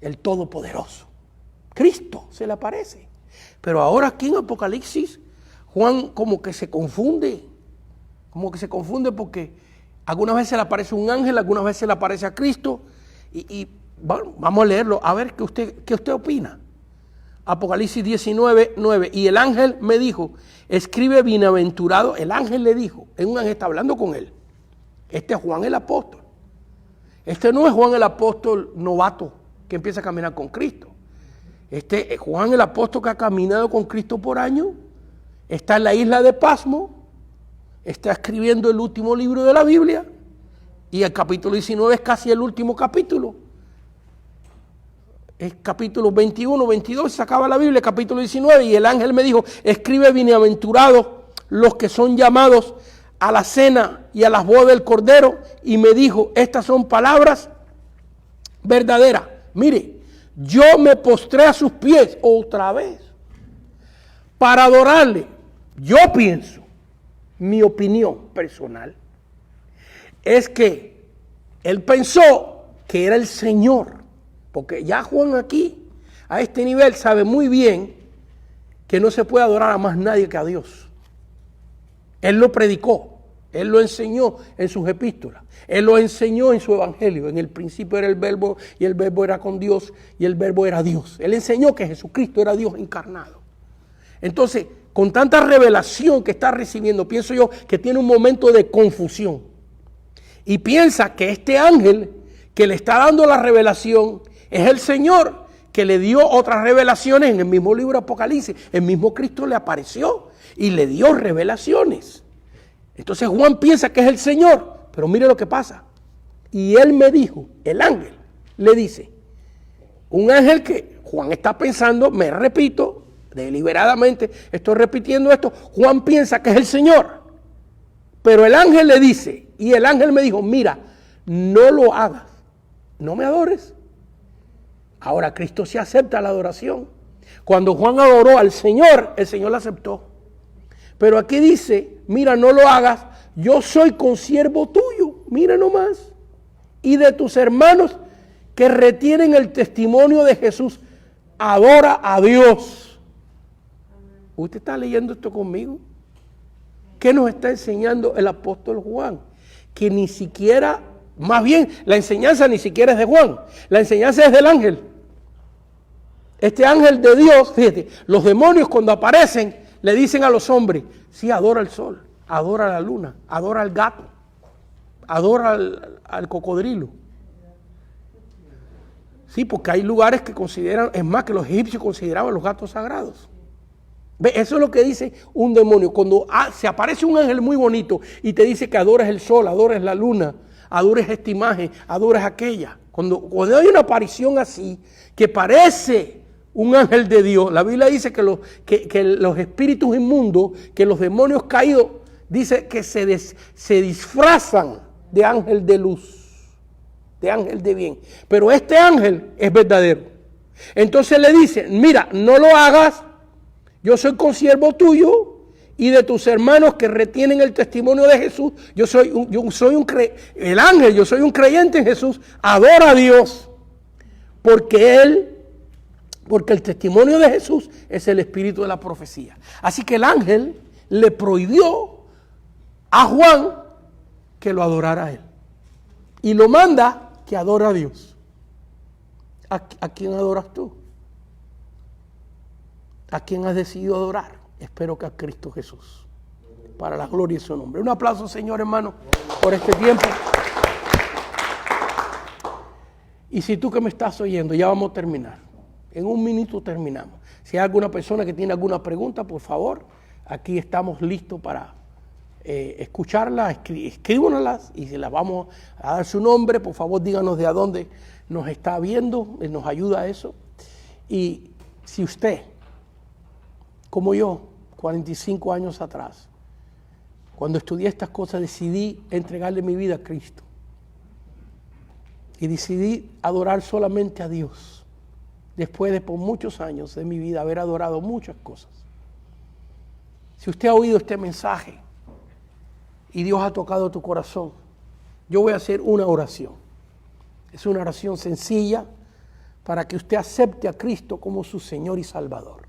el todopoderoso. Cristo se le aparece. Pero ahora aquí en Apocalipsis, Juan como que se confunde porque algunas veces le aparece un ángel, algunas veces le aparece a Cristo. Y bueno, vamos a leerlo, a ver qué usted opina. Apocalipsis 19, 9. Y el ángel me dijo, escribe bienaventurado. El ángel le dijo, un ángel está hablando con él. Este es Juan el apóstol. Este no es Juan el apóstol novato que empieza a caminar con Cristo. Este es Juan el apóstol que ha caminado con Cristo por años. Está en la isla de Pasmo. Está escribiendo el último libro de la Biblia. Y el capítulo 19 es casi el último capítulo. Es capítulo 21, 22, se acaba la Biblia, capítulo 19. Y el ángel me dijo, escribe bienaventurados los que son llamados a la cena y a las bodas del Cordero. Y me dijo, estas son palabras verdaderas. Mire, yo me postré a sus pies otra vez para adorarle. Yo pienso, mi opinión personal, es que él pensó que era el Señor, porque ya Juan aquí, a este nivel, sabe muy bien que no se puede adorar a más nadie que a Dios. Él lo predicó, él lo enseñó en sus epístolas, él lo enseñó en su evangelio. En el principio era el verbo y el verbo era con Dios y el verbo era Dios. Él enseñó que Jesucristo era Dios encarnado. Entonces, con tanta revelación que está recibiendo, pienso yo que tiene un momento de confusión. Y piensa que este ángel que le está dando la revelación es el Señor que le dio otras revelaciones en el mismo libro de Apocalipsis. El mismo Cristo le apareció y le dio revelaciones. Entonces Juan piensa que es el Señor, pero mire lo que pasa. Y él me dijo, el ángel le dice, un ángel que Juan está pensando, me repito, deliberadamente estoy repitiendo esto, Juan piensa que es el Señor. Pero el ángel le dice, y el ángel me dijo, mira, no lo hagas, no me adores. Ahora Cristo sí acepta la adoración. Cuando Juan adoró al Señor, el Señor la aceptó. Pero aquí dice, mira, no lo hagas, yo soy consiervo tuyo, mira nomás, y de tus hermanos que retienen el testimonio de Jesús, adora a Dios. ¿Usted está leyendo esto conmigo? ¿Qué nos está enseñando el apóstol Juan? Que ni siquiera, más bien, la enseñanza ni siquiera es de Juan. La enseñanza es del ángel. Este ángel de Dios, fíjate, los demonios cuando aparecen le dicen a los hombres, sí, adora al sol, adora a la luna, adora al gato, adora al cocodrilo. Sí, porque hay lugares que consideran, es más que los egipcios consideraban los gatos sagrados. ¿Ve? Eso es lo que dice un demonio. Cuando se aparece un ángel muy bonito y te dice que adores el sol, adores la luna, adores esta imagen, adores aquella. Cuando hay una aparición así, que parece un ángel de Dios, la Biblia dice que los espíritus inmundos, que los demonios caídos, dice que se disfrazan de ángel de luz, de ángel de bien. Pero este ángel es verdadero. Entonces le dice, mira, no lo hagas, yo soy consiervo tuyo y de tus hermanos que retienen el testimonio de Jesús. Yo soy el ángel, yo soy un creyente en Jesús, adora a Dios, porque el testimonio de Jesús es el espíritu de la profecía. Así que el ángel le prohibió a Juan que lo adorara a él. Y lo manda que adora a Dios. ¿A quién adoras tú? ¿A quién has decidido adorar? Espero que a Cristo Jesús. Para la gloria de su nombre. Un aplauso, Señor, hermano, por este tiempo. Y si tú que me estás oyendo, ya vamos a terminar. En un minuto terminamos. Si hay alguna persona que tiene alguna pregunta, por favor, aquí estamos listos para escucharla, escríbanoslas y se las vamos a dar su nombre. Por favor, díganos de a dónde nos está viendo, nos ayuda a eso. Y si usted, como yo, 45 años atrás, cuando estudié estas cosas, decidí entregarle mi vida a Cristo. Y decidí adorar solamente a Dios. Después de por muchos años de mi vida haber adorado muchas cosas. Si usted ha oído este mensaje y Dios ha tocado tu corazón, yo voy a hacer una oración. Es una oración sencilla para que usted acepte a Cristo como su Señor y Salvador.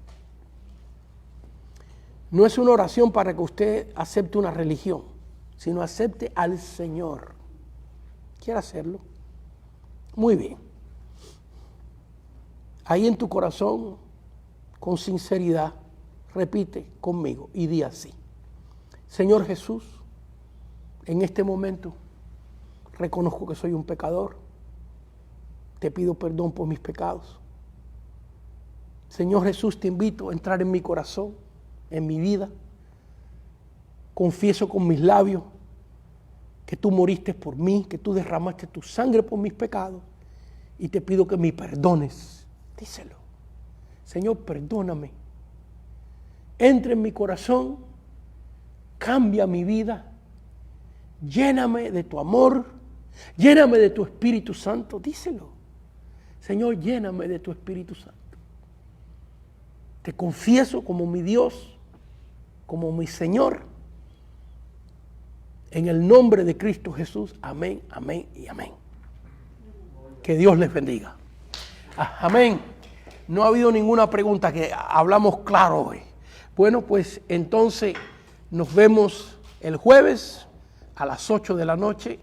No es una oración para que usted acepte una religión, sino acepte al Señor. ¿Quiere hacerlo? Muy bien. Ahí en tu corazón, con sinceridad, repite conmigo y di así. Señor Jesús, en este momento reconozco que soy un pecador. Te pido perdón por mis pecados. Señor Jesús, te invito a entrar en mi corazón, en mi vida. Confieso con mis labios que tú moriste por mí, que tú derramaste tu sangre por mis pecados. Y te pido que me perdones. Díselo. Señor, perdóname. Entra en mi corazón, cambia mi vida, lléname de tu amor, lléname de tu Espíritu Santo. Díselo. Señor, lléname de tu Espíritu Santo. Te confieso como mi Dios, como mi Señor. En el nombre de Cristo Jesús. Amén, amén y amén. Que Dios les bendiga. Amén. No ha habido ninguna pregunta, que hablamos claro hoy. Bueno, pues entonces nos vemos el jueves a las 8 de la noche,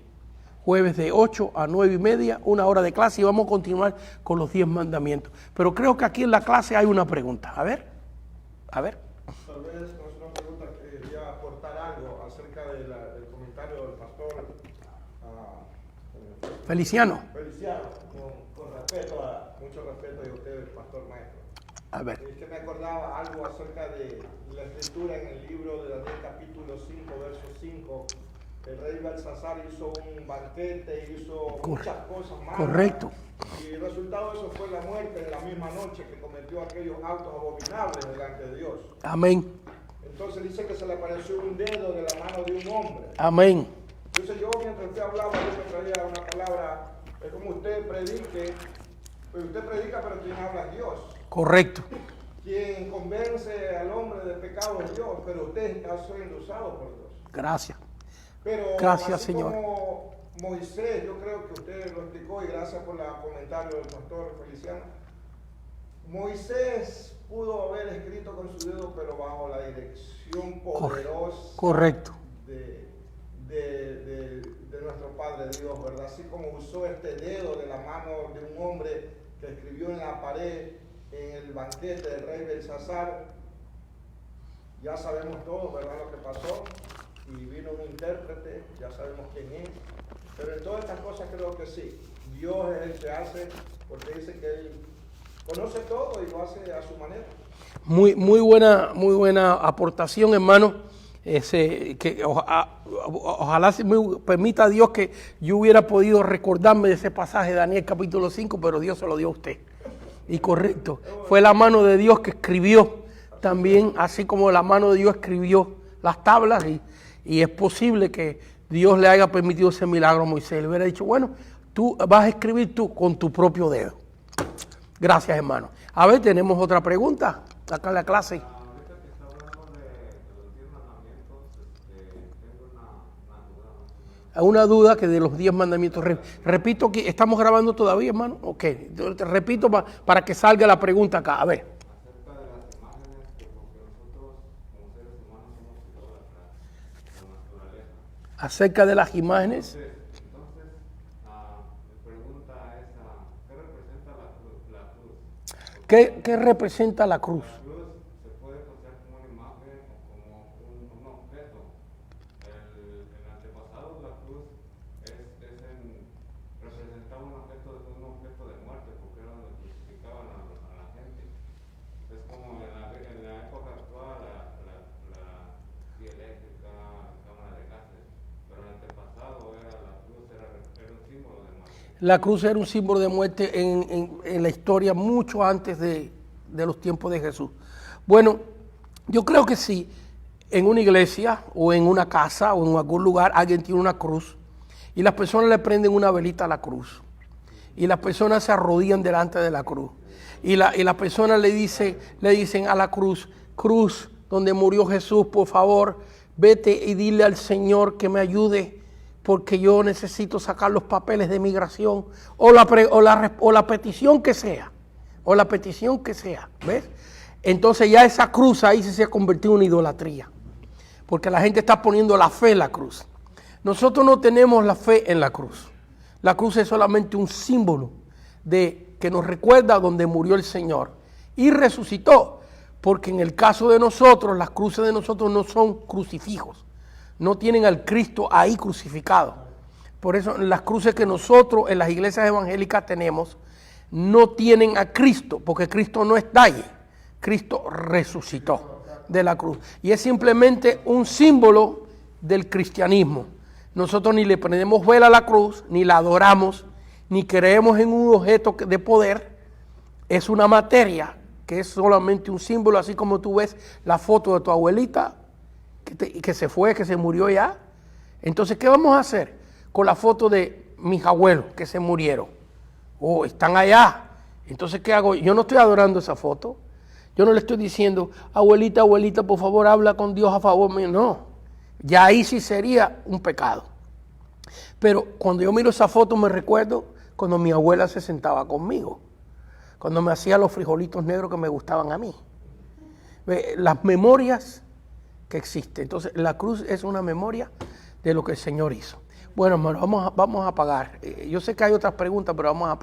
jueves de 8 a 9:30, 1 hora de clase, y vamos a continuar con los 10 mandamientos. Pero creo que aquí en la clase hay una pregunta. A ver. Tal vez no es una pregunta, que quería aportar algo acerca del comentario del pastor Feliciano. Con respeto, mucho respeto a usted, el pastor maestro. A ver. Es que me acordaba algo acerca de la escritura en el libro de Daniel capítulo 5, verso 5. El rey Belsasar hizo un banquete, hizo muchas cosas malas. Correcto. Y el resultado de eso fue la muerte en la misma noche, que cometió aquellos actos abominables delante de Dios. Amén. Entonces dice que se le apareció un dedo de la mano de un hombre. Amén. Entonces yo, mientras usted hablaba, yo me traía una palabra, es como usted predique, pues usted predica, pero quien habla es Dios. Correcto. Quien convence al hombre de pecado es Dios, pero usted está siendo usado por Dios. Gracias. Pero Gracias, así Señor. como Moisés, yo creo que usted lo explicó, y gracias por el comentario del pastor Feliciano. Moisés pudo haber escrito con su dedo, pero bajo la dirección poderosa Correcto. de nuestro Padre Dios, ¿verdad? Así como usó este dedo de la mano de un hombre que escribió en la pared en el banquete del rey Belsasar. Ya sabemos todos, ¿verdad?, lo que pasó. Y vino un intérprete, ya sabemos quién es. Pero en todas estas cosas creo que sí. Dios es el que hace, porque dice que Él conoce todo y lo hace a su manera. Muy buena aportación, hermano. Ojalá se me permita Dios que yo hubiera podido recordarme de ese pasaje de Daniel capítulo 5, pero Dios se lo dio a usted. Y correcto, fue la mano de Dios que escribió también, así como la mano de Dios escribió las tablas, y es posible que Dios le haya permitido ese milagro a Moisés. Le hubiera dicho, bueno, tú vas a escribir tú con tu propio dedo. Gracias, hermano. A ver, tenemos otra pregunta acá en la clase. Ahorita que está hablando de los 10 mandamientos, tengo una duda. Una duda que de los 10 mandamientos. Repito que estamos grabando todavía, hermano. Ok, yo te repito para que salga la pregunta acá. A ver. Acerca de las imágenes, que porque nosotros como seres humanos somos idólatras, la naturaleza. Acerca de las imágenes. Entonces, mi pregunta es, ¿qué representa la cruz? ¿Qué representa la cruz? La cruz se puede considerar como una imagen o como un objeto. En antepasados la cruz representaba un objeto de muerte, porque era donde crucificaban a la gente. Es como en la época actual la eléctrica, cámara de gases, pero en el antepasado la cruz era un símbolo de muerte. La cruz era un símbolo de muerte en la historia mucho antes de los tiempos de Jesús. Bueno, yo creo que sí, en una iglesia o en una casa o en algún lugar alguien tiene una cruz y las personas le prenden una velita a la cruz y las personas se arrodillan delante de la cruz y las personas le dicen a la cruz, cruz donde murió Jesús, por favor, vete y dile al Señor que me ayude porque yo necesito sacar los papeles de migración o la petición que sea, ¿ves? Entonces ya esa cruz ahí se ha convertido en una idolatría, porque la gente está poniendo la fe en la cruz. Nosotros no tenemos la fe en la cruz. La cruz es solamente un símbolo que nos recuerda donde murió el Señor y resucitó, porque en el caso de nosotros, las cruces de nosotros no son crucifijos, no tienen al Cristo ahí crucificado. Por eso las cruces que nosotros en las iglesias evangélicas tenemos no tienen a Cristo, porque Cristo no está allí. Cristo resucitó de la cruz. Y es simplemente un símbolo del cristianismo. Nosotros ni le prendemos vela a la cruz, ni la adoramos, ni creemos en un objeto de poder. Es una materia que es solamente un símbolo, así como tú ves la foto de tu abuelita, que se fue, que se murió ya. Entonces, ¿qué vamos a hacer con la foto de mis abuelos que se murieron? Oh, están allá. Entonces, ¿qué hago? Yo no estoy adorando esa foto. Yo no le estoy diciendo, abuelita, por favor, habla con Dios a favor mío. No, ya ahí sí sería un pecado. Pero cuando yo miro esa foto me recuerdo cuando mi abuela se sentaba conmigo, cuando me hacía los frijolitos negros que me gustaban a mí. Las memorias que existen. Entonces, la cruz es una memoria de lo que el Señor hizo. Bueno, hermano, vamos a apagar. Yo sé que hay otras preguntas, pero vamos a apagar.